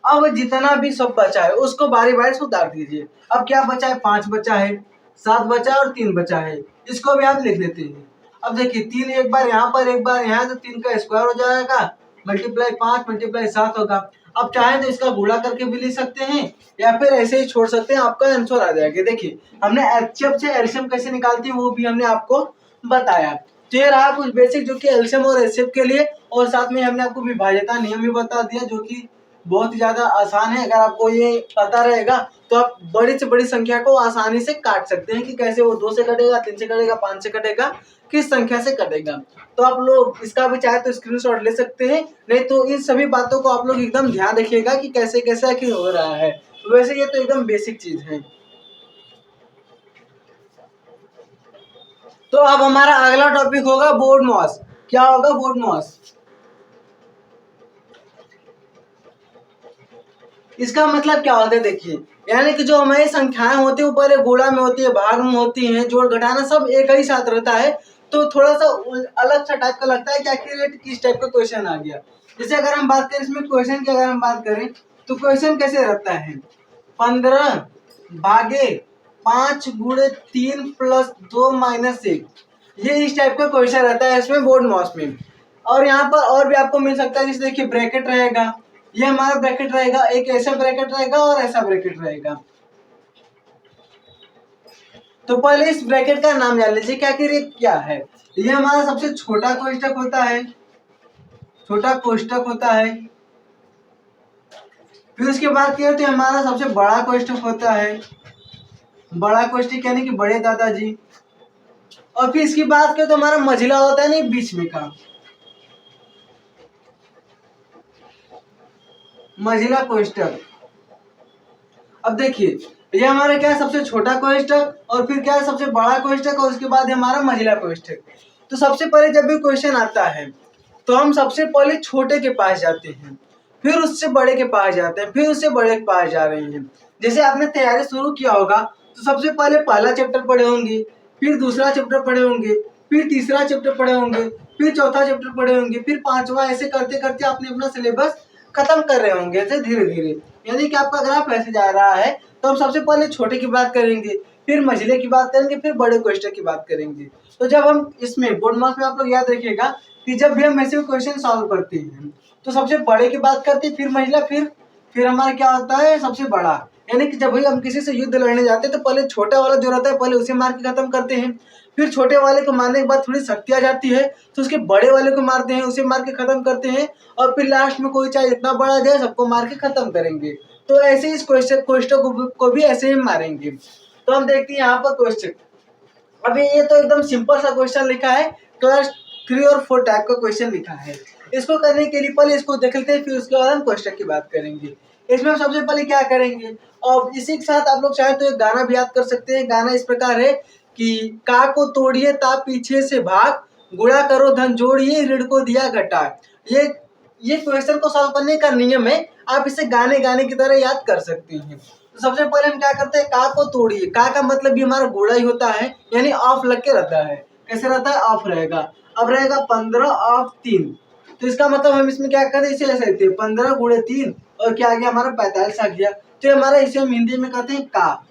अब जितना भी सब बचा है उसको बारी बारी से उतार दीजिए। अब क्या बचा है 5 बचा है, 7 बचा है और 3 बचा है, इसको भी आप लिख देते हैं। अब देखिए 3 एक बार यहाँ पर एक बार यहाँ, तो 3 का स्क्वायर हो जाएगा, मल्टीप्लाई 5 मल्टीप्लाई 7 होगा। अब चाहे तो इसका गुणा करके भी लिख सकते हैं, या फिर ऐसे ही छोड़ सकते हैं, आपका आंसर आ जाएगा। देखिए हमने एचसीएफ से एलसीएम कैसे निकालती है वो भी हमने आपको बताया। तो ये रहा कुछ बेसिक जो कि एलसीएम और एचसीएफ के लिए, और साथ में हमने आपको विभाज्यता नियम भी बता दिया जो कि बहुत ही ज्यादा आसान है। अगर आपको ये पता रहेगा तो आप बड़ी से बड़ी संख्या को आसानी से काट सकते हैं कि कैसे वो 2 से कटेगा, 3 से कटेगा, 5 से कटेगा, किस संख्या से कटेगा। तो आप लोग इसका भी चाहे तो स्क्रीनशॉट ले सकते हैं, नहीं तो इन सभी बातों को आप लोग एकदम ध्यान रखिएगा कि कैसे कैसे आखिर हो रहा है। वैसे ये तो एकदम बेसिक चीज है। तो अब हमारा अगला टॉपिक होगा बोर्ड मॉस। क्या होगा बोर्ड मॉस, इसका मतलब क्या होता है देखिए, यानी कि जो हमारी संख्याएं होती है वो पहले गुणा में होती है, भाग में होती हैं, जोड़ घटाना सब एक ही साथ रहता है, तो थोड़ा सा अलग सा टाइप का लगता है कि आखिर ये किस टाइप का क्वेश्चन आ गया। जैसे अगर हम बात करें इसमें क्वेश्चन की अगर हम बात करें तो क्वेश्चन कैसे रहता है, 15 भागे 5 गुणे 3 प्लस 2 माइनस 1, ये इस टाइप का क्वेश्चन रहता है इसमें बोर्ड मॉस में। और यहाँ पर और भी आपको मिल सकता है, जैसे देखिए ब्रैकेट रहेगा, ये हमारा ब्रैकेट रहेगा, एक ऐसा ब्रैकेट रहेगा और ऐसा ब्रैकेट रहेगा। तो पहले इस ब्रैकेट का नाम जान लीजिए कि आखिर ये क्या है। ये हमारा सबसे छोटा कोष्ठक होता है, छोटा कोष्ठक होता है। फिर उसके बाद क्या होता है, हमारा सबसे बड़ा कोष्ठक होता है, बड़ा कोष्ठक यानी कि बड़े दादाजी। और फिर इसकी बात करें तो हमारा मझिला होता है नहीं बीच में का, मझिला कोष्टक। अब देखिए ये हमारा क्या है, सबसे छोटा कोष्टक, और फिर क्या है सबसे बड़ा कोष्टक, और उसके बाद हमारा मझिला कोष्टक। तो सबसे पहले जब भी क्वेश्चन आता है तो हम सबसे पहले छोटे के पास जाते हैं, फिर उससे बड़े के पास जाते हैं, फिर उससे बड़े के पास जा रहे हैं। जैसे आपने तैयारी शुरू किया होगा तो सबसे पहले पहला चैप्टर पढ़े होंगे, फिर दूसरा चैप्टर पढ़े होंगे, फिर तीसरा चैप्टर पढ़े होंगे, फिर चौथा चैप्टर पढ़े होंगे, फिर पांचवा, ऐसे करते करते आपने अपना सिलेबस खत्म कर रहे होंगे ऐसे धीरे धीरे। यानी कि आपका ग्राफ ऐसे जा रहा है। तो हम सबसे पहले छोटे की बात करेंगे, फिर मझिले की बात करेंगे, फिर बड़े क्वेश्चन की बात करेंगे। तो जब हम इसमें बोर्ड मार्क्स में आप लोग याद रखिएगा कि जब भी हम ऐसे क्वेश्चन सॉल्व करते हैं तो सबसे बड़े की बात करते हैं, फिर मझिला, फिर हमारा क्या होता है सबसे बड़ा। यानी कि जब भी हम किसी से युद्ध लड़ने जाते हैं तो पहले छोटा वाला जो रहता है पहले उसे मार के खत्म करते हैं, फिर छोटे वाले को मारने के बाद थोड़ी शक्ति आ जाती है तो उसके बड़े वाले को मारते हैं, उसे मार के खत्म करते हैं, और फिर लास्ट में कोई चाहे इतना बड़ा जाए सबको मार के खत्म करेंगे। तो ऐसे ही इस क्वेश्चन को भी ऐसे ही मारेंगे। तो हम देखते हैं यहाँ पर क्वेश्चन। अभी ये तो एकदम सिंपल सा क्वेश्चन लिखा है, क्लास 3 और 4 टाइप का क्वेश्चन लिखा है। इसको करने के लिए पहले इसको देख लेते हैं, फिर उसके बाद हम क्वेश्चन की बात करेंगे। इसमें हम सबसे पहले क्या करेंगे, और इसी के साथ आप लोग चाहे तो एक गाना भी याद कर सकते हैं। गाना इस प्रकार है कि का को तोड़िए ता पीछे से भाग, गुणा करो धन जोड़िए ऋण को दिया घटा। ये क्वेश्चन को सॉल्व करने का नियम है, आप इसे गाने गाने की तरह याद कर सकते हैं। तो सबसे पहले हम क्या करते हैं, का को तोड़िए। का मतलब भी हमारा गुणा ही होता है, यानी ऑफ लग के रहता है। कैसे रहता है, ऑफ रहेगा। अब रहेगा 15 ऑफ 3, तो इसका मतलब हम इसमें क्या करते हैं, इसे ले सकते हैं 15 गुणे 3, और क्या आ गया हमारा 45 आ गया। तो हमारा इसे हम हिंदी में कहते हैं का,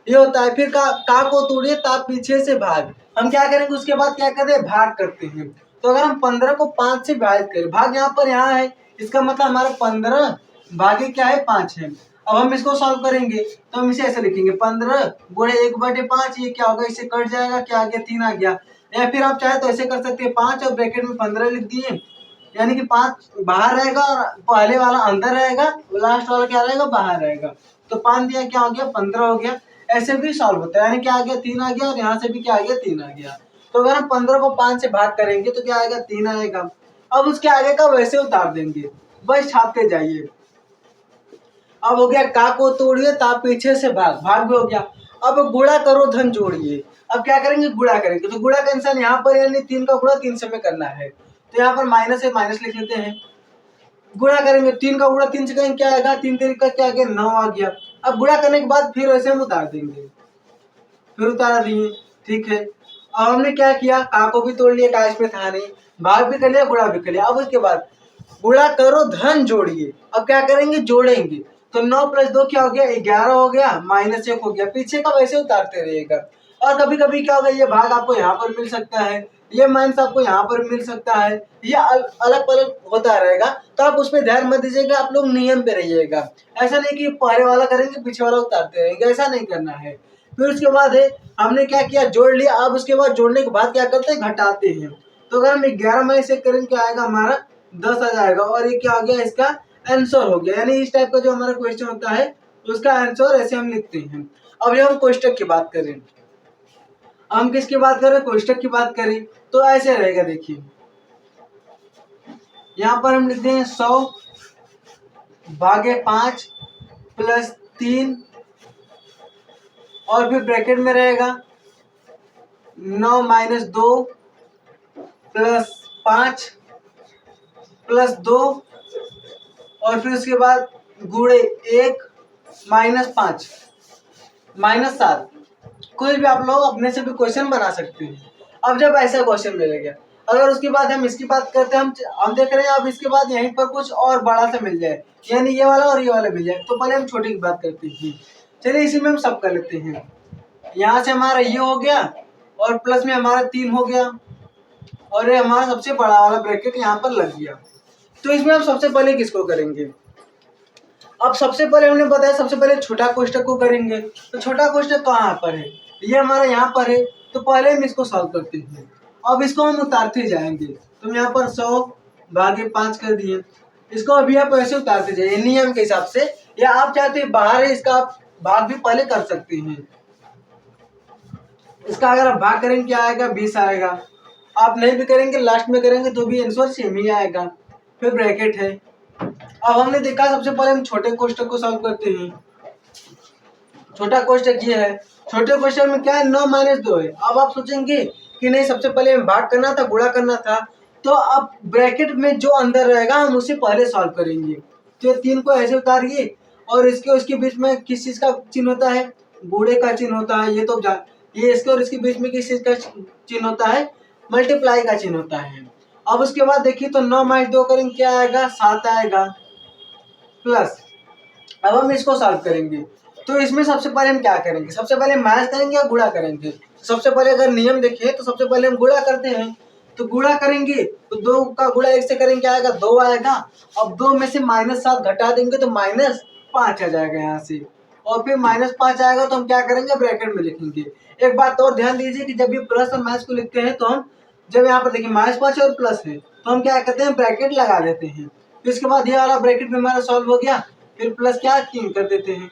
ये होता है। फिर का को तोड़िए ता पीछे से भाग, हम क्या करेंगे उसके बाद क्या करते हैं, भाग करते हैं। तो अगर हम 15 को 5 से भाग करें, भाग यहाँ पर यहाँ है, इसका मतलब हमारा 15 भागे क्या है 5 है। अब हम इसको सॉल्व करेंगे तो हम इसे ऐसे लिखेंगे 15 गुणे 1/5, ये क्या होगा, इसे कट जाएगा, क्या आ गया 3 आ गया। या फिर आप चाहे तो ऐसे कर सकते हैं 5 और ब्रैकेट में 15 लिख दिए, यानी कि 5 बाहर रहेगा और पहले वाला अंदर रहेगा, लास्ट वाला क्या रहेगा, बाहर रहेगा। तो 5 दिया क्या हो गया, 15 हो गया। ऐसे भी सॉल्व होता है, यानी क्या आ गया 3 आ गया, और यहाँ से भी क्या आ गया 3 आ गया। तो अगर हम 15 को 5 से भाग करेंगे तो क्या आएगा, 3 आएगा। अब उसके आगे का वैसे उतार देंगे, बस छापते जाइए। अब हो गया का को तोड़िए ता पीछे से भाग, भाग भी हो गया। अब गुणा करो धन जोड़िए, अब क्या करेंगे, गुणा करेंगे। तो गुणा का निशान यहाँ पर, यानी 3 का गुणा 3 से में करना है, तो यहाँ पर माइनस है, माइनस लिख लेते हैं। गुणा करेंगे, 3 का गुणा 3 से करेंगे, क्या आएगा, 3 तरीका क्या आ गया, 9 आ गया। अब गुणा करने के बाद फिर वैसे हम उतार देंगे, फिर उतारा दिए, ठीक है। अब हमने क्या किया, का को भी तोड़ लिया, का इसमें था नहीं, भाग भी कर लिया, गुणा भी कर लिया। अब उसके बाद गुणा करो धन जोड़िए, अब क्या करेंगे, जोड़ेंगे। तो 9 + 2 क्या हो गया, 11 हो गया, -1 हो गया। पीछे का वैसे उतारते रहिएगा। और कभी कभी क्या होगा, ये भाग आपको यहाँ पर मिल सकता है, ये माइनस आपको यहाँ पर मिल सकता है, ये अलग अलग होता रहेगा। तो आप उसमें ध्यान मत दीजिएगा, आप लोग नियम पे रहिएगा। ऐसा नहीं कि पहले वाला करेंगे पीछे वाला उतारते रहेंगे, ऐसा नहीं करना है। फिर उसके बाद है, हमने क्या किया, जोड़ लिया। अब उसके बाद जोड़ने के बाद क्या करते हैं, घटाते हैं। तो अगर हम 11 में से करेंगे क्या आएगा, हमारा 10 आ जाएगा, और ये क्या हो गया, इसका आंसर हो गया। यानी इस टाइप का जो हमारा क्वेश्चन होता है उसका आंसर ऐसे हम लिखते हैं। अब जब हम कोष्टक की बात करें, हम किसकी बात करें, कोष्टक की बात करें, तो ऐसे रहेगा। देखिए यहाँ पर हम लिखते हैं 100 भागे 5 + 3, और फिर ब्रैकेट में रहेगा 9 - 2 + 5 + 2, और फिर उसके बाद गुणे 1 - 5 -7। कोई भी आप लोग अपने से भी क्वेश्चन बना सकते हैं। अब जब ऐसा क्वेश्चन मिलेगा, अगर उसके बाद हम इसकी बात करते हैं, हम देख रहे हैं अब इसके बाद यहीं पर कुछ और बड़ा सा मिल जाए, यानी ये वाला और ये वाला मिल जाए, तो पहले हम छोटे की बात करते हैं। चलिए इसी में हम सब कर लेते हैं। यहाँ से हमारा ये हो गया, और प्लस में हमारा 3 हो गया, और ये हमारा सबसे बड़ा वाला ब्रैकेट यहाँ पर लग गया। तो इसमें हम सबसे पहले किसको करेंगे, अब सबसे पहले हमने बताया सबसे पहले छोटा कोष्टक को करेंगे। तो छोटा कोष्टक कहाँ पर है, ये हमारा यहाँ पर है। तो पहले हम इसको सॉल्व करते हैं, अब इसको हम उतारते जाएंगे। तो यहाँ पर 100 भागे 5 कर दिए, इसको अभी आप ऐसे उतारते जाइए नियम के हिसाब से, या आप चाहते हैं बाहर है इसका आप भाग भी पहले कर सकते हैं। इसका अगर आप भाग करेंगे क्या आएगा, 20 आएगा। आप नहीं भी करेंगे, लास्ट में करेंगे तो भी आंसर सेम ही आएगा। फिर ब्रैकेट है, अब हमने देखा सबसे पहले हम छोटे कोष्टक को सॉल्व करते हैं। छोटा कोष्टक ये है, छोटे कोष्टक में क्या है 9 - 2 है। अब आप सोचेंगे कि नहीं सबसे पहले हमें भाग करना था, गुणा करना था, तो अब ब्रैकेट में जो अंदर रहेगा हम उसे पहले सॉल्व करेंगे। तो ये 3 को ऐसे उतारिए और इसके उसके बीच में किस चीज का चिन्ह होता है, गुणे का चिन्ह होता है। ये इसके और इसके बीच में किस चीज का चिन्ह होता है, मल्टीप्लाई का चिन्ह होता है। अब उसके बाद देखिए तो 9 - 2 करेंगे क्या आएगा, 7 आएगा प्लस। अब हम इसको सॉल्व करेंगे तो इसमें सबसे पहले हम क्या करेंगे, सबसे पहले माइनस करेंगे या गुणा करेंगे। सबसे पहले अगर नियम देखें तो सबसे पहले हम गुणा करते हैं, तो गुणा करेंगे तो 2 का गुणा 1 से करेंगे आएगा 2 आएगा। अब 2 में से -7 घटा देंगे तो -5 आ जाएगा यहाँ से, और फिर -5 आएगा तो हम क्या करेंगे, ब्रैकेट में लिखेंगे। एक बात और ध्यान दीजिए कि जब भी प्लस और माइनस को लिखते हैं तो हम जब यहाँ पर देखिए -5 और प्लस है तो हम क्या करते हैं, ब्रैकेट लगा देते हैं। फिर इसके बाद ये वाला ब्रैकेट में हमारा सॉल्व हो गया, फिर प्लस क्या कर देते हैं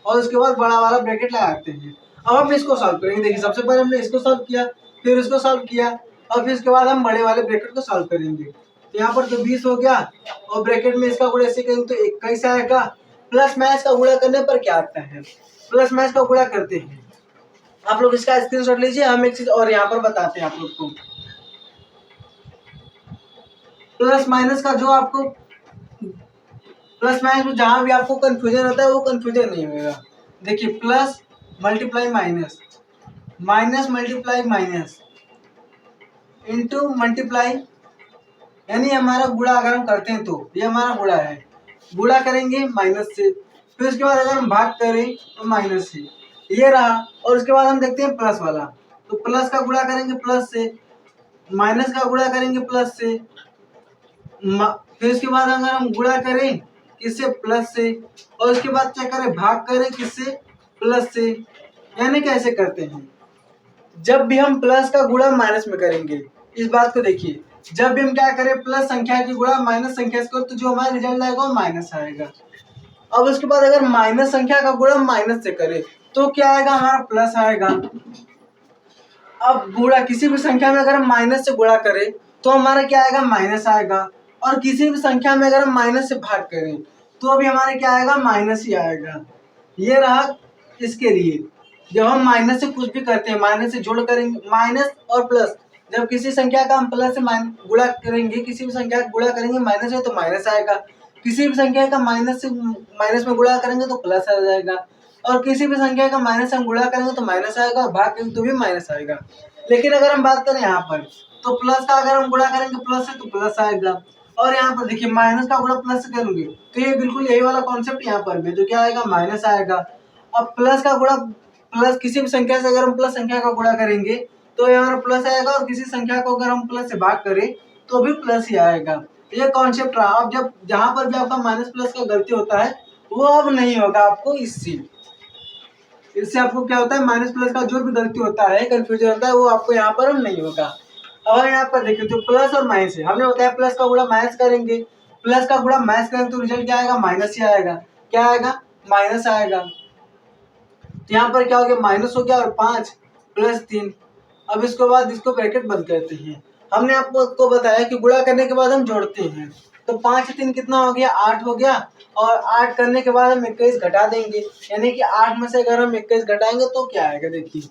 और उसके बाद बड़ा वाला ब्रैकेट लगाते हैं। अब हम इसको सॉल्व करेंगे। देखिए सबसे पहले हमने इसको सॉल्व किया, फिर इसको सॉल्व किया, और फिर इसके बाद हम बड़े वाले ब्रैकेट को सॉल्व करेंगे। तो यहाँ पर तो 20 हो गया, और ब्रैकेट में इसका गुणा ऐसे करेंगे तो 21 आएगा। प्लस माइनस का गुणा करने पर क्या आता है, प्लस माइनस का गुणा करते हैं। आप लोग इसका स्क्रीनशॉट लीजिए, हम एक चीज और यहाँ पर बताते हैं आप लोग को। प्लस माइनस का जो आपको प्लस माइनस में जहां भी आपको कंफ्यूजन होता है वो कंफ्यूजन नहीं होगा। देखिए plus multiply minus, minus multiply minus, into multiply, यानी हमारा गुणा अगर हम करते हैं तो ये हमारा गुणा है, गुणा करेंगे माइनस से, फिर उसके बाद अगर हम भाग करें तो माइनस से, ये रहा। और उसके बाद हम देखते हैं प्लस वाला, तो प्लस का गुणा करेंगे प्लस से, माइनस का गुणा करेंगे प्लस से, फिर उसके बाद अगर हम गुणा करें किससे, प्लस से, और उसके बाद क्या करें, भाग करें किससे, प्लस से। यानी कैसे करते हैं, जब भी हम प्लस का गुणा माइनस में करेंगे, इस बात को देखिए, जब भी हम क्या करें प्लस संख्या की गुणा माइनस संख्या से करें तो जो हमारा रिजल्ट आएगा वो माइनस आएगा। अब उसके बाद अगर माइनस संख्या का गुणा माइनस से करें तो क्या आएगा, हमारा प्लस आएगा। अब गुणा किसी भी संख्या में अगर हम माइनस से गुणा करें तो हमारा क्या आएगा, माइनस आएगा। और किसी भी संख्या में अगर हम माइनस से भाग करें तो अभी हमारे क्या आएगा, माइनस ही आएगा। ये रहा इसके लिए। जब हम माइनस से कुछ भी करते हैं, माइनस से जोड़ करेंगे, माइनस और प्लस, जब किसी संख्या का हम प्लस से गुणा करेंगे, किसी भी संख्या का गुणा करेंगे माइनस है तो माइनस आएगा, किसी भी संख्या का माइनस से माइनस में गुणा करेंगे तो प्लस आ जाएगा, और किसी भी संख्या का माइनस से हम गुणा करेंगे तो माइनस आएगा, और भाग करेंगे तो भी माइनस आएगा। लेकिन अगर हम बात करें यहाँ पर तो प्लस का अगर हम गुणा करेंगे प्लस से तो प्लस आएगा, और यहाँ पर देखिए माइनस का गुणा प्लस से करेंगे तो ये बिल्कुल यही वाला कॉन्सेप्ट यहाँ पर भी, तो क्या आएगा, माइनस आएगा। अब प्लस का गुणा, प्लस किसी भी संख्या से अगर हम प्लस संख्या का गुणा करेंगे तो यहाँ प्लस आएगा, और किसी संख्या को अगर हम प्लस से भाग करें तो भी प्लस ही आएगा। ये कॉन्सेप्ट रहा। अब जब जहां पर भी आपका माइनस प्लस का गलती होता है वो अब नहीं होगा आपको, इससे आपको क्या होता है, माइनस प्लस का जो भी गलती होता है, कंफ्यूजन होता है, वो आपको यहाँ पर अब नहीं होगा। और यहाँ पर देखिए तो प्लस और माइनस है, हमने बताया प्लस का गुणा माइनस करेंगे, प्लस का गुणा माइनस करेंगे तो रिजल्ट क्या आएगा, माइनस ही आएगा। क्या आएगा, माइनस आएगा। तो यहाँ पर क्या हो गया, माइनस हो गया, और 5 प्लस 3। अब इसके बाद इसको ब्रैकेट बंद करते हैं। हमने आपको बताया कि गुणा करने के बाद हम जोड़ते हैं, तो 5 से 3 कितना हो गया, 8 हो गया, और 8 करने के बाद हम 21 घटा देंगे, यानी कि 8 में से अगर हम 21 घटाएंगे तो क्या आएगा, देखिए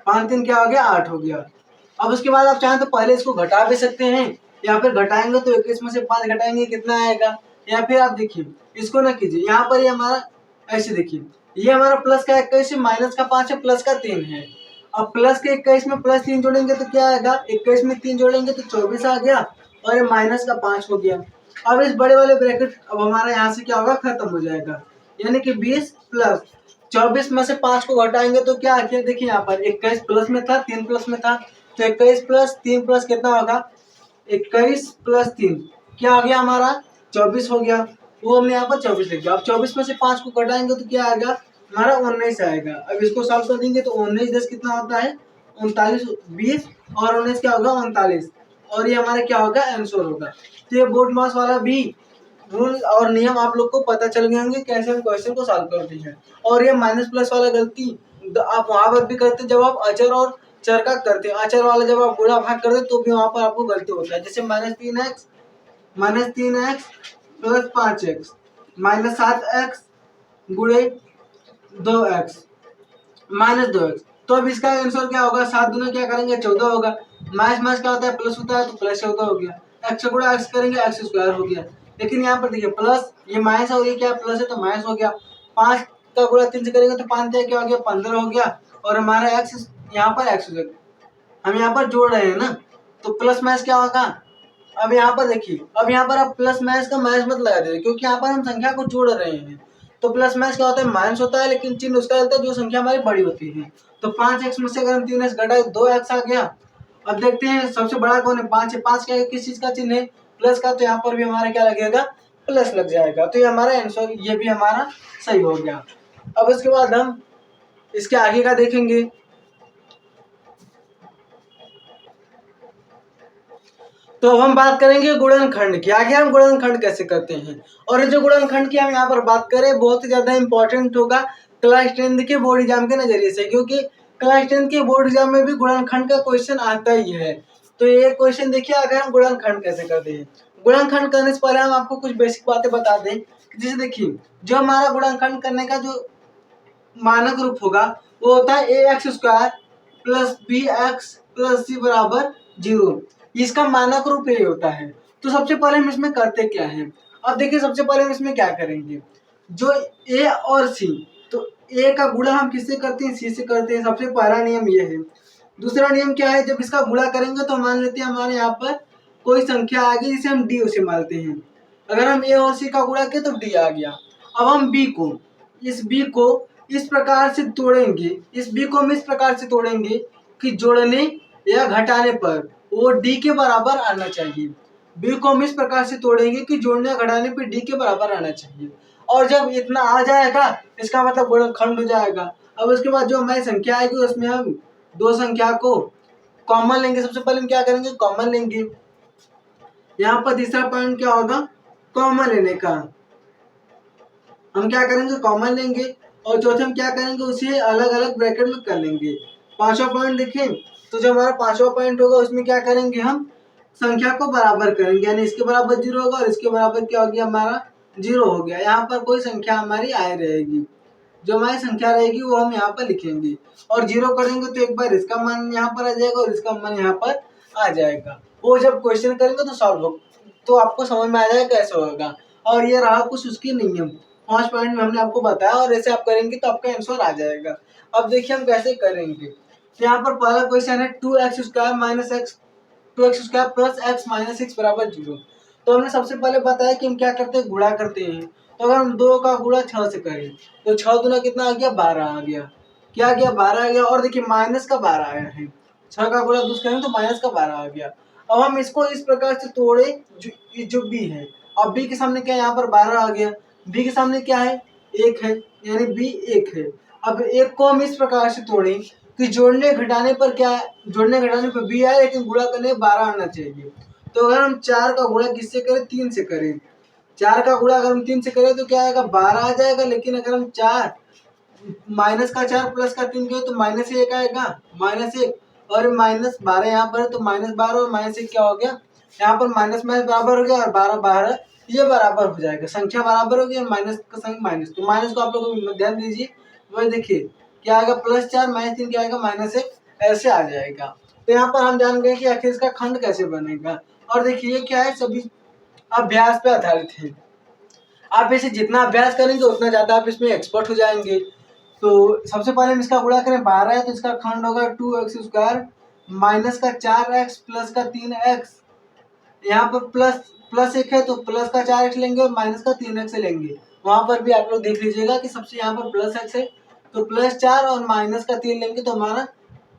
5 3 क्या हो गया, 8 हो गया। अब उसके बाद आप चाहें तो पहले इसको घटा भी सकते हैं, या फिर घटाएंगे तो 21 में से 5 घटाएंगे कितना आएगा, या फिर आप देखिए इसको ना कीजिए, यहाँ पर ये हमारा ऐसे देखिए, ये हमारा प्लस का 21 है, माइनस का 5 है, प्लस का 3 है। अब प्लस के 21 में प्लस 3 जोड़ेंगे तो क्या आएगा, 21 में 3 जोड़ेंगे तो 24 आ गया, और ये माइनस का 5 हो गया। अब इस बड़े वाले ब्रैकेट अब हमारा यहाँ से क्या होगा, खत्म हो जाएगा, यानी कि 20 प्लस 24 में से 5 को घटाएंगे तो क्या आ गया, देखिए यहाँ पर 21 प्लस में था, 3 प्लस में था, तो 21 प्लस 3 प्लस कितना होगा, 21 प्लस 3 क्या आ गया हमारा, 24 हो गया। वो हमने यहाँ पर 24 लिख दिया। अब 24 में से 5 को घटाएंगे तो क्या आएगा, हमारा 19 आएगा। अब इसको सॉल्व कर देंगे तो 19 10 कितना होता है, 39, 20 और 19 क्या होगा, 39, और ये हमारा क्या होगा, आंसर होगा। तो ये बोर्ड मास वाला भी रूल और नियम आप लोग को पता चल गए होंगे कैसे हम क्वेश्चन को सॉल्व करते हैं। और ये माइनस प्लस वाला गलती आप वहां पर भी करते जब आप अचर और चर का करते हैं। अचर वाला जब आप गुणा भाग करते तो भी वहां पर आपको गलती होता है। जैसे -3x plus 5x minus 7x गुणे 2x माइनस 2x। तो अब इसका आंसर क्या होगा? 7 दूना क्या करेंगे? 14 होगा। माइनस माइनस क्या होता है? प्लस होता है, तो प्लस 14 हो गया। एक्स गुणा एक्स करेंगे, एक्स स्क्वायर हो गया। लेकिन यहाँ पर देखिए प्लस, ये माइनस और ये क्या प्लस है, तो माइनस हो गया। 5 का गुणा 3 से करेंगे तो 5 क्या हो गया? 15 हो गया। और हमारा एक्स यहाँ पर एक्स हो गया। हम यहाँ पर जोड़ रहे हैं ना, तो प्लस माइनस क्या होगा? अब यहाँ पर देखिए, अब यहाँ पर आप प्लस माइनस का माइनस मत लगा दीजिए, क्योंकि यहाँ पर हम संख्या को जोड़ रहे हैं। तो प्लस माइनस क्या होता है? माइनस होता है, लेकिन चिन्ह उसका रहता है जो संख्या हमारी बड़ी होती है। तो 5x में से अगर हम 3x घटाए 2x आ गया। अब देखते हैं सबसे बड़ा कौन है? 5 है। 5 क्या किस चीज का चिन्ह है? प्लस का। तो यहाँ पर भी हमारा क्या लगेगा? प्लस लग जाएगा। तो ये हमारा आंसर, ये भी हमारा सही हो गया। अब इसके बाद हम इसके आगे का देखेंगे। तो अब हम बात करेंगे गुणनखंड की। आगे हम गुणनखंड कैसे करते हैं, और ये जो गुणनखंड की हम यहाँ पर बात करें बहुत ही ज्यादा इंपॉर्टेंट होगा क्लास 10 के बोर्ड एग्जाम के नजरिए से, क्योंकि क्लास 10 के बोर्ड एग्जाम में भी गुणनखंड का क्वेश्चन आता ही है। तो ये क्वेश्चन देखिए, आगे हम गुणनखंड कैसे करते हैं। गुणनखंड करने से पहले हम आपको कुछ बेसिक बातें बता दें। जैसे देखिए, जो हमारा गुणनखंड करने का जो मानक रूप होगा वो होता है ax² plus bx plus c बराबर 0। इसका मानक रूप ये होता है। तो सबसे पहले हम इसमें करते क्या है? अब देखिए, सबसे पहले हम इसमें क्या करेंगे, जो a और c, तो a का गुणा हम किससे करते हैं? c से करते हैं। सबसे पहला नियम ये है। दूसरा नियम क्या है? जब इसका गुणा करेंगे तो मान लेते हैं हमारे यहाँ पर कोई संख्या आ गई जिसे हम d उसे मानते हैं। अगर हम a और c का गुणा किए तो d आ गया। अब हम इस b को इस प्रकार से तोड़ेंगे, इस b को हम इस प्रकार से तोड़ेंगे कि जोड़ने या घटाने पर वो d के बराबर आना चाहिए। b को हम इस प्रकार से तोड़ेंगे कि जोड़ने या घटाने पर d के बराबर आना चाहिए। और जब इतना आ जाएगा इसका मतलब गुणनखंड हो जाएगा। अब उसके बाद जो हमारी संख्या आएगी उसमें हम दो संख्या को कॉमन लेंगे। सबसे पहले हम क्या करेंगे? कॉमन लेंगे। यहाँ पर तीसरा पॉइंट क्या होगा? कॉमन लेने का। हम क्या करेंगे? कॉमन लेंगे। और चौथे हम क्या करेंगे? उसे अलग अलग ब्रैकेट में कर लेंगे। पांचवा पॉइंट देखें, तो जो हमारा पांचवा पॉइंट होगा उसमें क्या करेंगे? हम संख्या को बराबर करेंगे, यानी इसके बराबर 0 होगा और इसके बराबर क्या हो गया? हमारा 0 हो गया। यहाँ पर कोई संख्या हमारी आए रहेगी, जो हमारी संख्या रहेगी वो हम यहाँ पर लिखेंगे। और 0 करेंगे तो एक बार इसका मान यहाँ पर आ जाएगा और इसका मान यहाँ पर आ जाएगा। वो जब क्वेश्चन करेंगे तो सॉल्व हो, तो आपको समझ में आ जाएगा कैसे होगा। और ये रहा कुछ उसके नियम, 5 पॉइंट में हमने आपको बताया, और ऐसे आप करेंगे तो आपका आंसर आ जाएगा। अब देखिए हम कैसे करेंगे। तो यहाँ पर पहला क्वेश्चन है 2x² minus x 2x² plus x minus 6 बराबर 0। तो हमने सबसे पहले बताया कि हम क्या करते हैं? गुणा करते हैं। तो अगर हम 2 का गुणा 6 से करें तो 6 दूना कितना आ गया? 12 आ गया। क्या आ गया? 12 आ गया। और देखिए माइनस का 12 आया है। 6 का गुणा 2 से करें तो माइनस का 12 आ गया। अब हम इसको इस प्रकार से तोड़े, जो b है। अब b के सामने क्या है? यहाँ पर 12 आ गया। b के सामने क्या है? 1 है, यानी b 1 है। अब 1 को हम इस प्रकार से तोड़े कि जोड़ने घटाने पर क्या है? जोड़ने घटाने पर b आए, लेकिन गुणा करने 12 आना चाहिए। तो अगर हम 4 का गुणा किससे करें? 3 से करें। 4 का गुणा अगर हम 3 से करें तो क्या आएगा? 12 आ जाएगा। लेकिन अगर हम 4 माइनस का 4 प्लस का 3 करें तो माइनस 1 आएगा, माइनस 1। और माइनस 12 यहाँ पर है तो माइनस 12 और माइनस 1 क्या हो गया? यहाँ पर माइनस माइनस बराबर हो गया और 12 12 ये बराबर हो जाएगा। संख्या बराबर हो गई और माइनस का संग माइनस, तो माइनस को आप लोग ध्यान दीजिए। वही देखिए क्या आएगा? प्लस 4 माइनस 3 क्या आएगा? माइनस 1, ऐसे आ जाएगा। तो यहाँ पर हम जान गए कि आखिर इसका खंड कैसे बनेगा। और देखिए क्या है, सभी अभ्यास पे आधारित है। आप इसे जितना अभ्यास करेंगे उतना ज्यादा आप इसमें एक्सपर्ट हो जाएंगे। तो सबसे पहले हम इसका गुणा करें, 12 है तो इसका खंड होगा 2x² माइनस का 4x प्लस का 3x। यहाँ पर प्लस प्लस 1 है तो प्लस का 4x लेंगे और माइनस का 3x लेंगे। वहां पर भी आप लोग देख लीजिएगा कि सबसे यहाँ पर प्लस x है तो प्लस 4 और माइनस का 3 लेंगे तो हमारा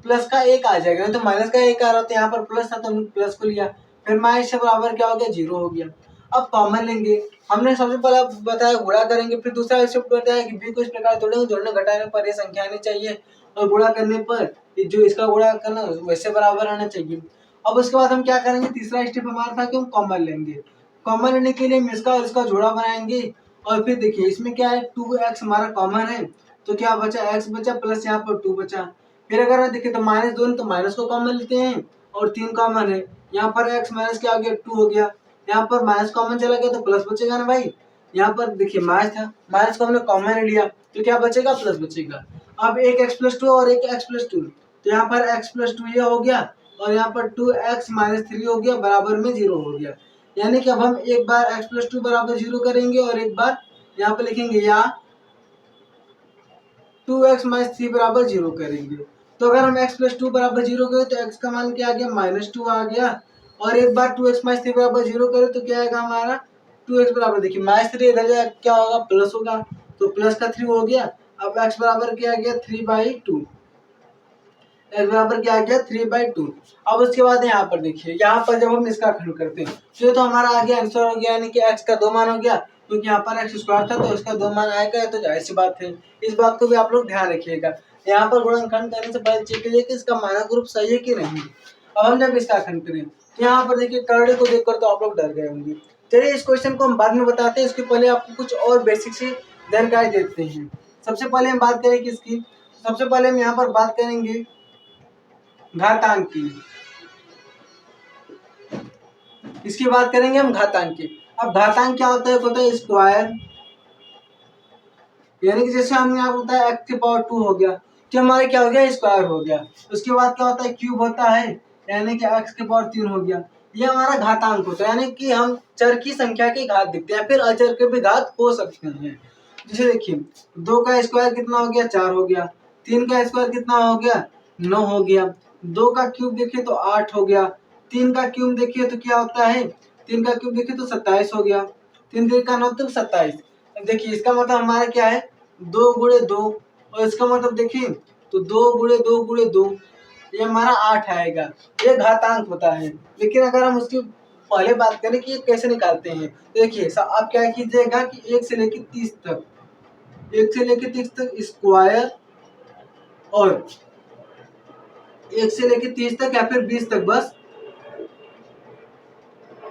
प्लस का 1 आ जाएगा। नहीं तो माइनस का 1 आ रहा था, यहाँ पर प्लस था तो हमने प्लस को लिया। फिर माइनस से बराबर क्या हो गया? 0 हो गया। अब कॉमन लेंगे। हमने सबसे पहले बताया गुणा करेंगे, फिर दूसरा स्टेप बताया कि b को इस प्रकार तोड़ेंगे, जोड़ने घटाने पर ये संख्या आनी चाहिए और गुणा करने पर जो इसका गुणा करना वैसे बराबर आना चाहिए। अब उसके बाद हम क्या करेंगे? तीसरा स्टेप हमारा था कि हम कॉमन लेंगे। कॉमन लेने के लिए हम इसका और इसका जोड़ा बनाएंगे। और फिर देखिए इसमें क्या है? 2x हमारा कॉमन है तो क्या बचा? x बचा प्लस यहाँ पर 2 बचा। फिर अगर मैं देखें तो माइनस 2 तो माइनस को कॉमन लेते हैं और 3 कॉमन है। यहाँ पर x माइनस क्या हो गया 2 हो गया। यहाँ पर माइनस कॉमन चला गया तो प्लस बचेगा ना भाई। यहाँ पर देखिए माइनस था, माइनस को हमने कॉमन लिया तो क्या बचेगा प्लस बचेगा। अब एक x प्लस 2 और एक x प्लस 2 तो यहाँ पर x प्लस 2 ये हो गया और यहाँ पर 2x माइनस 3 हो गया बराबर में 0 हो गया। यानी कि अब हम एक बार x प्लस 2 बराबर 0 करेंगे और एक बार यहाँ पर लिखेंगे या 2x माइनस 3 बराबर 0 करेंगे। तो अगर हम x प्लस 2 बराबर 0 करें तो x का मान क्या आ गया माइनस 2 आ गया और एक बार 2x माइनस 3 बराबर 0 करें तो क्या आएगा हमारा 2x बराबर देखिए माइनस 3 इधर जाए क्या होगा प्लस होगा तो प्लस का 3 हो गया। अब x बराबर क्या आ गया 3/2। x बराबर क्या आ गया 3/2। अब उसके बाद यहाँ पर देखिए यहाँ पर जब हम इसका खंड करते हैं तो ये तो हमारा आ गया आंसर हो गया यानी कि x का 2 मान हो गया क्योंकि यहाँ पर x स्क्वायर था तो इसका 2 मान आएगा तो जाहिर सी बात है। इस बात को भी आप लोग ध्यान रखिएगा। यहाँ पर गुणनखंड करने से पहले चेक कीजिए कि इसका मानक ग्रुप सही है कि नहीं। अब हम जब इसका खंड करें तो यहाँ पर देखिए करड़े को देखकर तो आप लोग डर गए होंगे। चलिए इस क्वेश्चन को हम बाद में बताते हैं, इसके पहले आपको कुछ और बेसिक सी जानकारी देते हैं। सबसे पहले हम बात करें किसकी, सबसे पहले हम यहाँ पर बात करेंगे घातांक की। इसकी बात करेंगे हम घातांक की। अब घातांक क्या होता है स्क्वायर, यानी कि जैसे हमने यहाँ बताया x की पावर 2 हो गया कि हमारे क्या हो गया स्क्वायर हो गया। उसके बाद क्या होता है क्यूब होता है यानी कि x की पावर 3 हो गया। ये हमारा घातांक होता है यानी कि हम चर की संख्या की घात दिखते हैं फिर अचर के भी घात हो सकते हैं। जैसे देखिए 2 का स्क्वायर कितना हो गया 4 हो गया, 3 का स्क्वायर कितना हो गया 9 हो गया, 2 का क्यूब देखिए तो 8 हो गया, 3 का क्यूब देखिए तो क्या होता है 3 का क्यूब देखिए तो 27 हो गया, 3 3 का 9 तो 27। देखिए इसका मतलब हमारा क्या है 2 गुणे 2 और इसका मतलब देखिए तो 2 गुणे 2 गुणे 2 ये हमारा 8 आएगा। ये घातांक होता है। लेकिन अगर हम उसकी पहले बात करें कि ये कैसे निकालते हैं तो देखिए आप क्या कीजिएगा कि 1 से लेकर 30 तक, 1 से लेकर 30 तक स्क्वायर और 1 से लेकर 30 तक या फिर 20 तक बस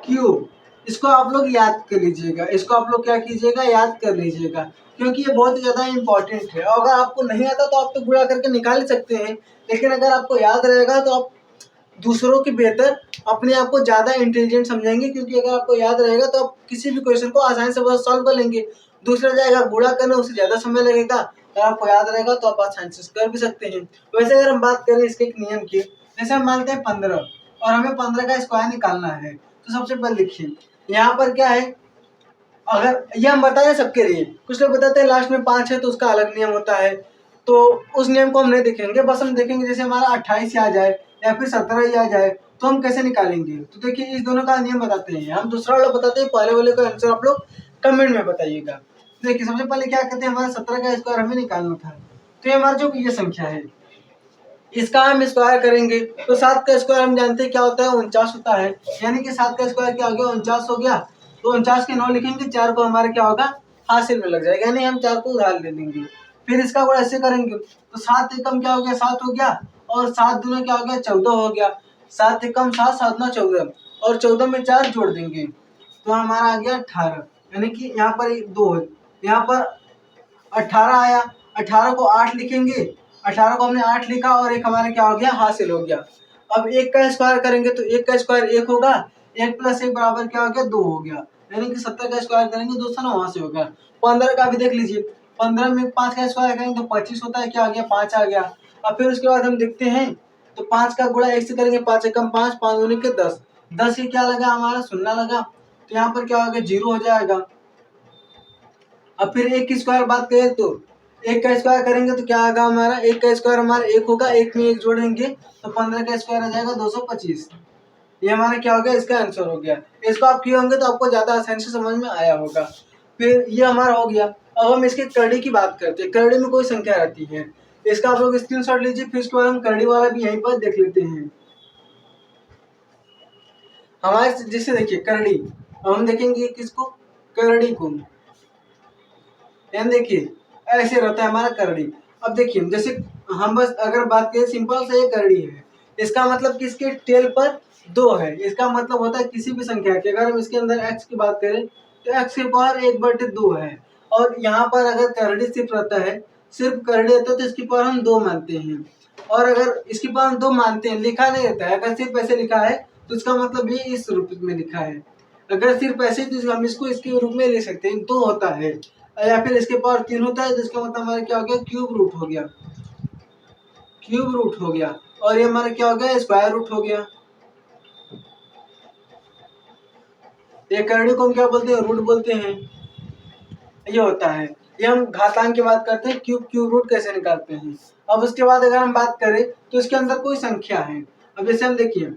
क्यूब, इसको आप लोग याद कर लीजिएगा। इसको आप लोग क्या कीजिएगा याद कर लीजिएगा क्योंकि ये बहुत ही ज़्यादा इंपॉर्टेंट है। और अगर आपको नहीं आता तो आप तो गुणा करके निकाल ही सकते हैं, लेकिन अगर आपको याद रहेगा तो आप दूसरों की बेहतर अपने आप को ज़्यादा इंटेलिजेंट समझेंगे क्योंकि अगर आपको याद रहेगा तो आप किसी भी क्वेश्चन को आसानी से बहुत सॉल्व कर लेंगे। दूसरा जाएगा गुणा करना उससे ज़्यादा समय लगेगा, अगर आपको याद रहेगा तो आप आसानी से कर भी सकते हैं। वैसे अगर हम बात करें इसके एक नियम की, जैसे हम मानते हैं 15 और हमें 15 का स्क्वायर निकालना है तो सबसे पहले देखिए यहाँ पर क्या है, अगर ये हम बताए सबके लिए, कुछ लोग बताते हैं लास्ट में 5 है तो उसका अलग नियम होता है, तो उस नियम को हम नहीं देखेंगे। बस हम देखेंगे जैसे हमारा 28 आ जाए या फिर 17 ही आ जाए तो हम कैसे निकालेंगे। तो देखिए इस दोनों का नियम बताते हैं, हम दूसरा वाला बताते हैं, पहले वाले का आंसर आप लोग कमेंट में बताइएगा। देखिए सबसे पहले क्या कहते हैं हमारा 17 का स्क्वायर हमें निकालना था, तो ये हमारा जो ये संख्या है इसका हम स्क्वायर करेंगे तो 7 का स्क्वायर हम जानते हैं क्या होता है 49 होता है, यानी कि 7 का स्क्वायर क्या हो गया 49 हो गया। तो 49 के 9 लिखेंगे, 4 को हमारा क्या होगा हासिल में लग जाएगा, यानी हम 4 को उधार ले लेंगे। फिर इसका गुणा ऐसे करेंगे तो 7 एकम क्या हो गया 7 हो गया और 7 दूना क्या हो गया 14 हो गया, 7 एकम 7 7 दूना 14 और 14 में 4 जोड़ देंगे तो हमारा आ गया 18, यानी कि यहाँ पर 2 है, यहाँ पर 18 आया, 18 को 8 लिखेंगे, 18 को हमने 8 लिखा और एक हमारा क्या हो गया हासिल हो गया। अब 1 का स्क्वायर करेंगे तो 1 का स्क्वायर 1 होगा, 1 प्लस 1 बराबर क्या हो गया 2 हो गया, यानी कि 70 का स्क्वायर करेंगे 209 वहां से हो गया। 15 का भी देख लीजिए, 15 में 5 का स्क्वायर करेंगे तो 25 होता है, क्या आ गया 5 आ गया। अब फिर उसके बाद हम देखते हैं तो 5 का गुणा 1 से करेंगे, 5 एकम 5, 5 दूनी के 10, 10 ही क्या लगा हमारा शून्य लगा तो यहाँ पर क्या हो गया 0 हो जाएगा। अब फिर 1 की स्क्वायर बात करें तो 1 का स्क्वायर करेंगे तो क्या आएगा हमारा 1 का स्क्वायर हमारा 1 होगा, 1 में 1 जोड़ेंगे तो 15 का स्क्वायर आ जाएगा 225। ये हमारा क्या हो गया इसका आंसर हो गया। इसको आप किए होंगे तो आपको ज़्यादा आसानी से समझ में आया होगा। फिर ये हमारा हो गया। अब हम इसके करड़ी की बात करते हैं, करड़ी में कोई संख्या रहती है, इसका आप लोग स्क्रीनशॉट लीजिए, फिर उसके बाद हम करड़ी वाला भी यहीं पर देख लेते हैं। हमारे जैसे देखिए करड़ी, हम देखेंगे किसको करड़ी को, देखिए ऐसे रहता है हमारा करड़ी। अब देखिए जैसे हम बस अगर बात करें सिंपल से ये करड़ी है, इसका मतलब कि इसके टेल पर 2 है, इसका मतलब होता है किसी भी संख्या के अगर हम इसके अंदर x की बात करें तो x की पावर 1/2 है और यहाँ पर अगर करड़ी सिर्फ रहता है सिर्फ करड़ी रहता है तो इसकी पावर हम 2 मानते हैं। और अगर इसकी पावर हम 2 मानते हैं, लिखा नहीं रहता है, अगर सिर्फ ऐसे लिखा है तो इसका मतलब ये इस रूप में लिखा है। अगर सिर्फ ऐसे तो हम इसको इसके रूप में ले सकते हैं, 2 होता है, या फिर इसके पावर 3 होता है, तो इसका मतलब हमारा क्या हो गया, क्यूब रूट हो गया, क्यूब रूट हो गया। और ये हमारा क्या हो गया, स्क्वायर रूट हो गया। ये करड़ी को हम क्या बोलते हैं, रूट बोलते हैं। ये होता है, ये हम घातांक की बात करते हैं, क्यूब रूट कैसे निकालते हैं। अब उसके बाद अगर हम बात करें तो इसके अंदर कोई संख्या है। अब जैसे हम देखिए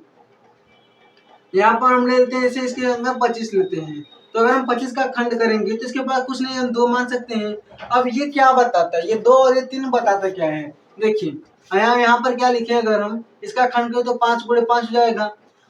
यहाँ पर हम ले लेते हैं, जैसे इसके अंदर 25 लेते हैं, तो अगर हम 25 का खंड करेंगे तो इसके पास कुछ नहीं, हम 2 मान सकते हैं। अब ये क्या बताता है, ये 2 और ये 3 बताता क्या है, देखिए यहाँ पर क्या लिखे, अगर हम इसका खंड करें तो 5 गुणे 5 हो जाएगा।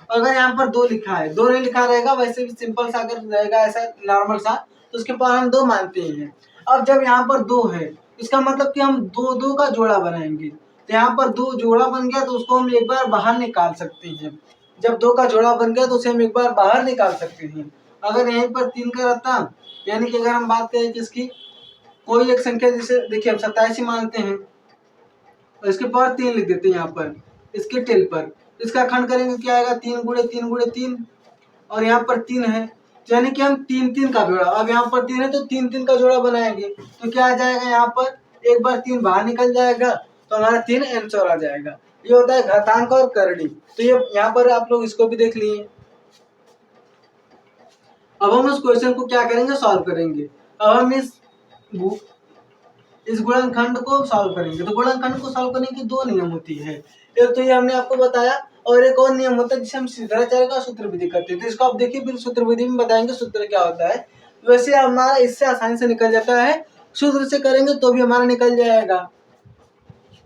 अगर यहाँ पर 2 लिखा है, 2 नहीं लिखा रहेगा, वैसे भी सिंपल सा अगर रहेगा ऐसा नॉर्मल सा, तो उसके पास हम 2 मानते हैं। अब जब यहाँ पर 2 है, इसका मतलब कि हम 2 का जोड़ा बनाएंगे, तो यहाँ पर 2 जोड़ा बन गया, तो उसको हम एक बार बाहर निकाल सकते हैं। जब 2 का जोड़ा बन गया तो उसे हम एक बार बाहर निकाल सकते हैं। अगर यहीं पर 3 का रहता, यानी कि अगर हम बात करें किसकी, कोई एक संख्या, जैसे देखिए हम 27 मानते हैं, और इसके पावर 3 लिख देते हैं यहाँ पर इसके टेल पर, इसका खंड करेंगे क्या आएगा, 3 गुणे 3 गुणे 3, और यहाँ पर 3 है, तो यानी कि हम 3 का जोड़ा, अब यहाँ पर 3 है तो 3 का जोड़ा बनाएंगे, तो क्या आ जाएगा, यहाँ पर एक बार 3 बाहर निकल जाएगा, तो हमारा 3 आंसर आ जाएगा। ये होता है घातांक और करड़ी। तो ये यहाँ पर आप लोग इसको भी देख लिए। अब हम उस क्वेश्चन को क्या करेंगे, सॉल्व करेंगे। अब हम इस गुणनखंड को सॉल्व करेंगे। तो गुणनखंड को सॉल्व करने की 2 नियम होती है, एक तो ये हमने आपको बताया, और एक और नियम होता है जिसे हम सिद्धाचार्य का सूत्र विधि करते हैं। तो इसको आप देखिए, फिर सूत्र विधि में बताएंगे सूत्र क्या होता है। वैसे हमारा इससे आसानी से निकल जाता है, सूत्र से करेंगे तो भी हमारा निकल जाएगा।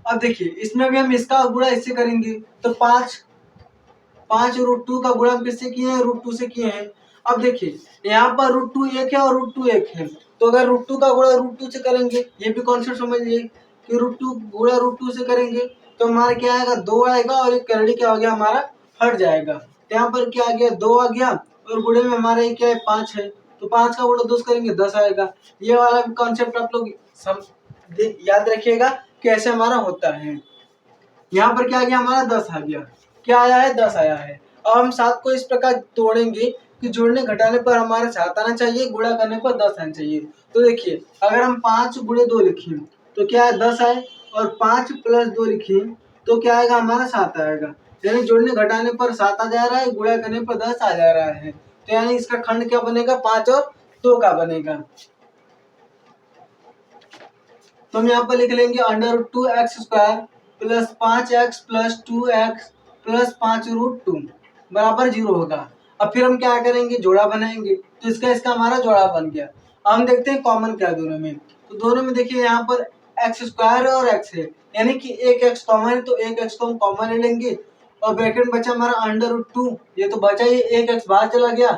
अब देखिए इसमें भी हम इसका गुणा इससे करेंगे, तो 5 √2 का गुणा हम किससे किए हैं, √2 से किए हैं। अब देखिए यहाँ पर √2 एक है और √2 एक है, तो अगर √2 का गुणा √2 से करेंगे, ये भी कॉन्सेप्ट समझिए कि √2 गुणा √2 से करेंगे तो हमारा क्या आएगा, 2 आएगा, और एक करड़ी क्या हो गया, हमारा हट जाएगा। तो यहाँ पर क्या आ गया, 2 आ गया, और गुणे में हमारा क्या है, 5 है, तो 5 का गुणा 2 से करेंगे 10 आएगा। ये वाला कॉन्सेप्ट आप लोग याद रखिएगा कि ऐसे हमारा होता है। यहाँ पर क्या आ गया, हमारा 10 आ गया, क्या आया है, 10 आया है। अब हम 7 को इस प्रकार तोड़ेंगे कि जोड़ने घटाने पर हमारा 7 आना चाहिए, गुणा करने पर 10 आना चाहिए। तो देखिए अगर हम 5 गुणे 2 लिखें तो क्या है, 10 आए, और 5 प्लस 2 लिखें तो क्या आएगा, हमारा 7 आएगा। यानी जोड़ने घटाने पर 7 आ जा रहा है, गुणा करने पर 10 आ जा रहा है। तो यानी इसका खंड क्या बनेगा, 5 और 2 का बनेगा। तो हम यहाँ पर लिख लेंगे √2x² plus 5x plus 2x plus 5√2 बराबर 0 होगा। अब फिर हम क्या करेंगे, जोड़ा बनाएंगे, तो इसका हमारा जोड़ा बन गया। अब हम देखते हैं कॉमन क्या दोनों में, तो दोनों में देखिए यहाँ पर x² और x है, यानी कि एक x कॉमन है, तो एक x को हम कॉमन ले लेंगे, और ब्रैकेट में बचा हमारा √2, ये तो बचा ही, एक x बाहर चला गया,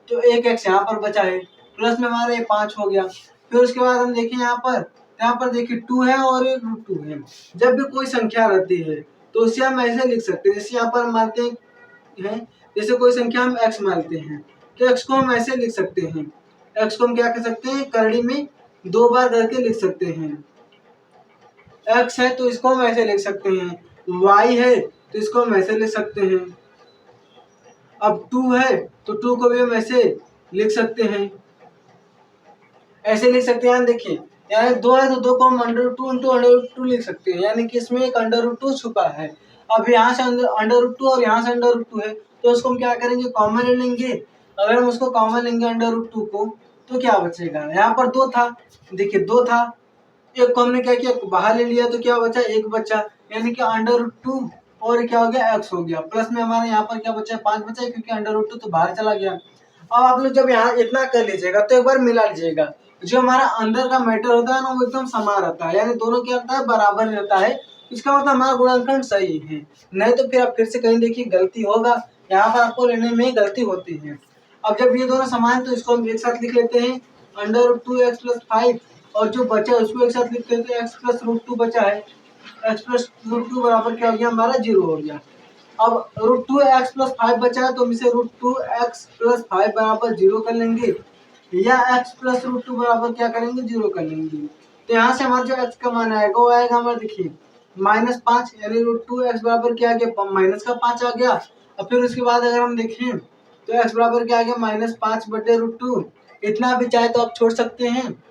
तो एक x यहाँ पर बचा है, प्लस में हमारा ये 5 हो गया। फिर उसके बाद हम देखिए यहाँ पर देखिए 2 है और ये √2 है। जब भी कोई संख्या रहती है तो उसे हम ऐसे लिख सकते हैं, जैसे यहाँ पर मानते हैं, जैसे कोई संख्या हम x मानते हैं, तो x को हम ऐसे लिख सकते हैं, x को हम क्या कर सकते हैं, करड़ी में 2 बार करके लिख सकते हैं। x है तो इसको हम ऐसे लिख सकते हैं, y है तो इसको हम ऐसे लिख सकते हैं। अब 2 है तो 2 को भी हम ऐसे लिख सकते हैं, ऐसे लिख सकते हैं। देखिए यानी 2 है तो 2 को हम √2 × √2 लिख सकते हैं, यानी कि इसमें एक √2 छुपा है। अब यहाँ से √2 और यहाँ से √2 है, तो उसको हम क्या करेंगे, कॉमन ले लेंगे। अगर हम उसको कॉमन लेंगे √2 को, तो क्या बचेगा, यहाँ पर 2 था, देखिए 2 था, एक को हमने क्या किया, बाहर ले लिया, तो क्या बचा, एक बचा, यानी कि √2 और क्या हो गया, x हो गया, प्लस में हमारे यहाँ पर क्या बचा, 5 बचा, क्योंकि √2 तो बाहर चला गया। अब आप लोग जब यहाँ इतना कर लीजिएगा तो एक बार मिला लीजिएगा, जो हमारा अंदर का मैटर होता है ना, वो एकदम समान रहता है, यानी दोनों क्या रहता है, बराबर रहता है। इसका मतलब हमारा गुणनखंड सही है। नहीं तो फिर आप फिर से कहीं देखिए गलती होगा, यहाँ पर आपको लेने में गलती होती है। अब जब ये दोनों समान, तो इसको हम एक साथ लिख लेते हैं, √2x + 5, और जो बचा है उसको एक साथ लिख लेते हैं, x + √2 बचा है, x + √2 बराबर क्या हो गया, हमारा 0 हो गया। अब √2x + 5 बचा है, तो हम इसे √2x + 5 बराबर 0 कर लेंगे, या x + √2 बराबर क्या करेंगे, 0 कर लेंगे। तो यहाँ से हमारा जो x का मान आएगा वो आएगा हमारा, देखिए -5 यानी √2x बराबर क्या आ गया, -5 आ गया। और फिर उसके बाद अगर हम देखें तो x बराबर क्या आ गया, -5/√2। इतना भी चाहे तो आप छोड़ सकते हैं।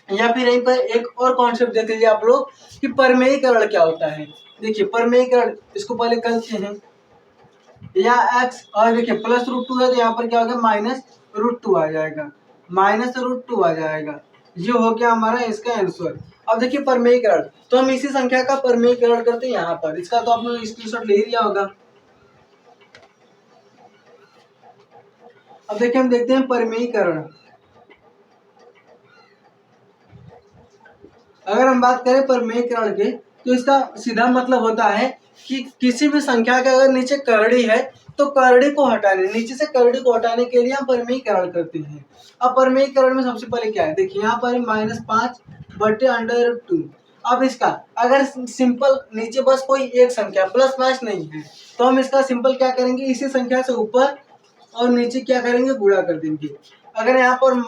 या फिर यहीं पर एक और कॉन्सेप्ट देख लीजिए आप लोग कि परमेयीकरण क्या होता है। देखिए परमेयीकरण, इसको पहले करते हैं। या x और देखिए +√2 है तो यहाँ पर क्या हो गया, -√2 आ जाएगा, -√2 आ जाएगा। ये हो गया हमारा इसका आंसर। अब देखिए परमेयीकरण, तो हम इसी संख्या का परमेयीकरण करते हैं यहाँ पर। इसका तो आपने स्क्रीनशॉट ले ही लिया होगा। अब देखिए हम देखते हैं परमेयीकरण। अगर हम बात करें परमेयीकरण के तो इसका सीधा मतलब होता है कि किसी भी संख्या के अगर नीचे करड़ी है तो करड़ी को हटाने, नीचे से करड़ी को हटाने के लिए हम परमेयीकरण करते हैं। अब परमेयीकरण में सबसे पहले क्या है, देखिए यहाँ पर -5/√2। अब इसका अगर सिंपल नीचे बस कोई एक संख्या प्लस माइनस नहीं है तो हम इसका सिंपल क्या करेंगे, इसी संख्या से ऊपर और नीचे क्या करेंगे, गुणा कर देंगे। अगर यहाँ पर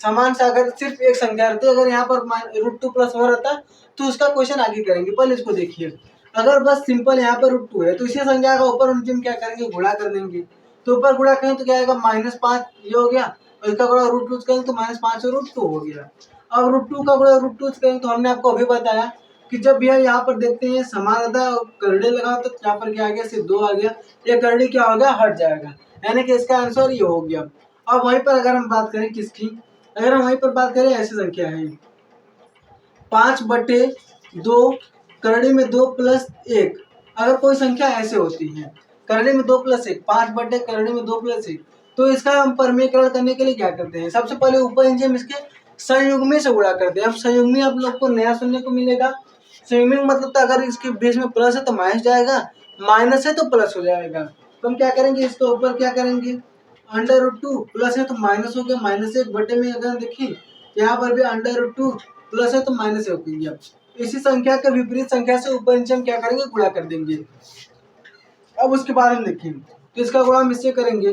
समान से अगर सिर्फ एक संख्या रहती, अगर यहाँ पर √2 + 1 रहता तो उसका क्वेश्चन आगे करेंगे। पहले इसको देखिए, अगर बस सिंपल यहाँ पर √2 है तो इसी संख्या का ऊपर नीचे क्या करेंगे, गुणा कर देंगे। तो ऊपर गुणा करें तो क्या आएगा, -5 ये हो गया, और इसका गुणा √2 करेंगे तो -5 और √2 हो गया। अब √2 का गुणा √2 करेंगे तो हमने आपको अभी बताया कि जब भी यहाँ पर देखते हैं समानता करड़े लगा तो यहाँ पर क्या आ गया, सिर्फ 2 आ गया, ये करड़ी क्या हो गया, हट जाएगा, यानी कि इसका आंसर ये हो गया। अब वहीं पर अगर हम बात करें किसकी, अगर हम वहीं पर बात करें ऐसी संख्या है 5/2 करड़ी में 2 + 1। अगर कोई संख्या ऐसे होती है करड़ी में 2 + 1, 5 करड़ी में 2 + 1, तो इसका हम परमेयीकरण करने के लिए क्या करते हैं, सबसे पहले ऊपर नीचे हम इसके संयुग्मी से गुणा करते हैं। अब संयुग्मी आप लोग को नया सुनने को मिलेगा। संयुग्मी मतलब तो अगर इसके बेस में प्लस है तो माइनस जाएगा, माइनस है तो प्लस हो जाएगा। तो हम क्या करेंगे, इसके ऊपर क्या करेंगे, √2 प्लस है तो माइनस हो गया, -1 में अगर देखिए यहाँ पर भी √2 प्लस है तो -1 हो गया। इसी संख्या के विपरीत संख्या से ऊपर नीचे हम क्या करेंगे, गुणा कर देंगे। अब उसके बाद हम देखें तो इसका गुणा हम इससे करेंगे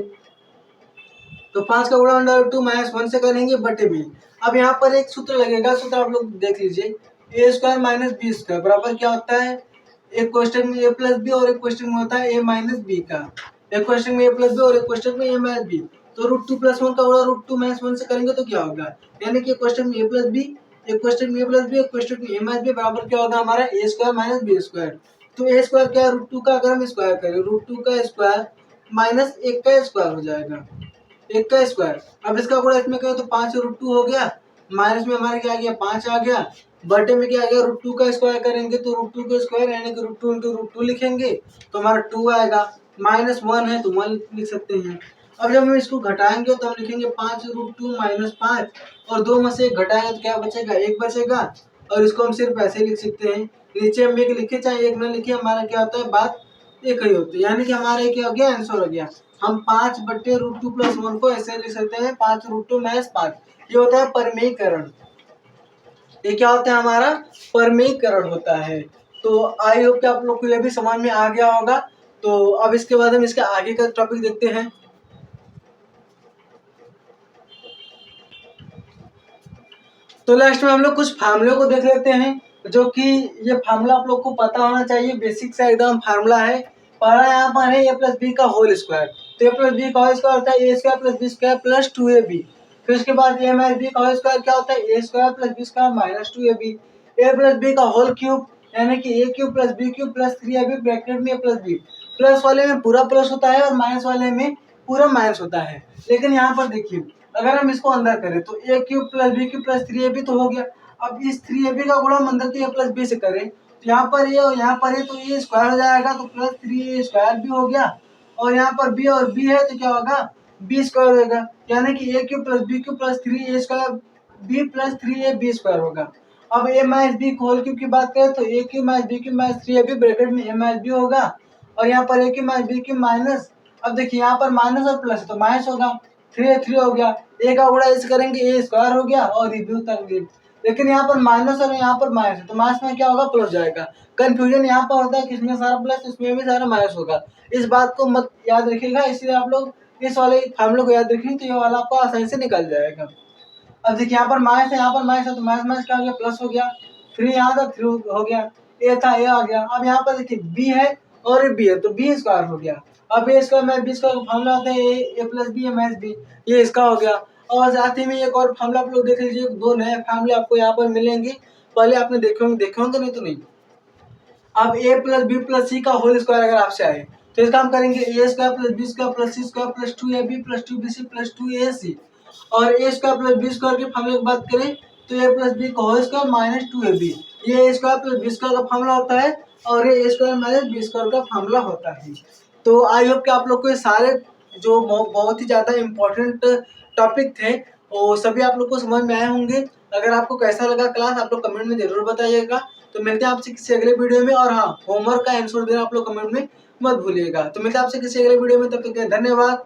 तो 5 का गुणा √2 -1 से करेंगे बटे में। अब यहाँ पर एक सूत्र लगेगा, सूत्र आप लोग देख लीजिए, a² - b² बराबर क्या होता है, एक क्वेश्चन में a + b और एक क्वेश्चन में होता है a - b का, एक क्वेश्चन में a + b और एक क्वेश्चन में a - b। तो √2 + 1 का गुणा √2 - 1 से करेंगे तो क्या होगा, यानी कि क्वेश्चन में a + b, एक क्वेश्चन में a + b, एक क्वेश्चन में a - b बराबर क्या होगा हमारा a² - b²। तो a² क्या है, √2 का अगर हम स्क्वायर करें, √2 का स्क्वायर माइनस 1 का स्क्वायर हो जाएगा, 1 का स्क्वायर। अब इसका गुणा इसमें करें तो 5√2 हो गया, माइनस में हमारे क्या आ गया, 5 आ गया, बटे में क्या आ गया, √2 का स्क्वायर करेंगे तो √2 का स्क्वायर यानी कि √2 × √2 लिखेंगे तो हमारा 2 आएगा, -1 है तो 1 लिख सकते हैं। अब जब हम इसको घटाएंगे तो हम लिखेंगे 5√2 - 5 और 2 में से 1 घटाएंगे तो क्या बचेगा, 1 बचेगा, और इसको हम सिर्फ ऐसे लिख सकते हैं, नीचे हम 1 लिखे चाहे 1 न लिखे, हमारा क्या होता है, बात एक ही होती है, यानी कि हमारा क्या हो गया, आंसर हो गया। हम 5/√2 + 1 को ऐसे लिख सकते हैं 5√2 - 5। ये होता है परमेयीकरण। ये क्या होता है, हमारा परमेयीकरण होता है। तो आई होप कि आप लोग को ये भी समझ में आ गया होगा। तो अब इसके बाद हम इसके आगे का टॉपिक देखते हैं। तो लास्ट में हम लोग कुछ फार्मूले को देख लेते हैं, जो कि ये फार्मूला आप लोग को पता होना चाहिए, बेसिक सा एकदम फार्मूला है। पहला यहाँ पर है a + b का होल स्क्वायर, तो a + b का होल स्क्वायर होता है a² + b² + 2ab। फिर उसके बाद a - b का होल स्क्वायर क्या होता है, a² + b² - 2ab। a + b का होल क्यूब यानी कि a³ + b³ + 3ab ब्रैकेट में a + b। प्लस वाले में पूरा प्लस होता है और माइनस वाले में पूरा माइनस होता है। लेकिन यहाँ पर देखिए अगर हम इसको अंदर करें तो a³ + b³ + 3ab तो हो गया। अब इस 3ab का गुणा हम अंदर के a + b से करें तो यहाँ पर ये और यहाँ पर ये तो ये स्क्वायर हो जाएगा तो +3a² भी हो गया, और यहाँ पर b और b है तो क्या होगा, b² होगा, यानी कि a³ + b³ + 3a² b + 3ab² होगा। अब a - b होल क्यूब की बात करें तो a³ - b³ - 3ab ब्रैकेट में a - b होगा, और यहाँ पर a³ - b³ माइनस, अब देखिए यहाँ पर माइनस और प्लस तो माइनस होगा, 3 हो गया, a का गुणा इस करेंगे a² हो गया और ये भी उतर गया। लेकिन यहाँ पर माइनस और यहाँ पर माइनस है तो माइनस में क्या होगा, प्लस जाएगा। कंफ्यूजन यहाँ पर होता है किसमें सारा प्लस इसमें भी सारा माइनस होगा, इस बात को मत याद रखिएगा। इसलिए आप लोग इस वाले फार्मूले को याद रखेंगे तो ये वाला आपको आसानी से निकल जाएगा। अब देखिए यहाँ पर माइनस है, यहाँ पर माइनस है, तो माइनस माइनस क्या हो गया, प्लस हो गया। 3 यहाँ था 3 हो गया, ए था ए आ गया। अब यहाँ पर देखिए बी है और बी है, तो बी स्क्वायर हो गया। अब ए स्क्वायर माइनस बी स्क्वायर का फॉर्मूला होता है ए प्लस बी है माइनस बी, ये इसका हो गया। और साथ ही में एक और फॉर्मूला आप लोग देख लीजिए, दो नए फॉर्मूले आपको यहाँ पर मिलेंगे, पहले आपने देखे होंगे नहीं तो नहीं। अब ए प्लस बी प्लस सी का होल स्क्वायर अगर आपसे आए तो इसका हम करेंगे A square plus B square plus C square plus 2ab plus 2bc plus 2ac। और A square plus B square के फॉर्मूले की बात करें तो ए प्लस बी का होल स्क्वायर माइनस 2ab, ये A square plus B square का फॉर्मूला होता है और ये A square minus B square का फॉर्मूला होता है। तो आई होप कि आप लोग को ये सारे जो बहुत ही ज़्यादा इम्पोर्टेंट टॉपिक थे वो सभी आप लोग को समझ में आए होंगे। अगर आपको कैसा लगा क्लास आप लोग कमेंट में जरूर बताइएगा। तो मिलते हैं आपसे किसी अगले वीडियो में, और हाँ, होमवर्क का आंसर देना आप लोग कमेंट में मत भूलिएगा। तो मिलते हैं आपसे किसी अगले वीडियो में, तब तक के लिए धन्यवाद।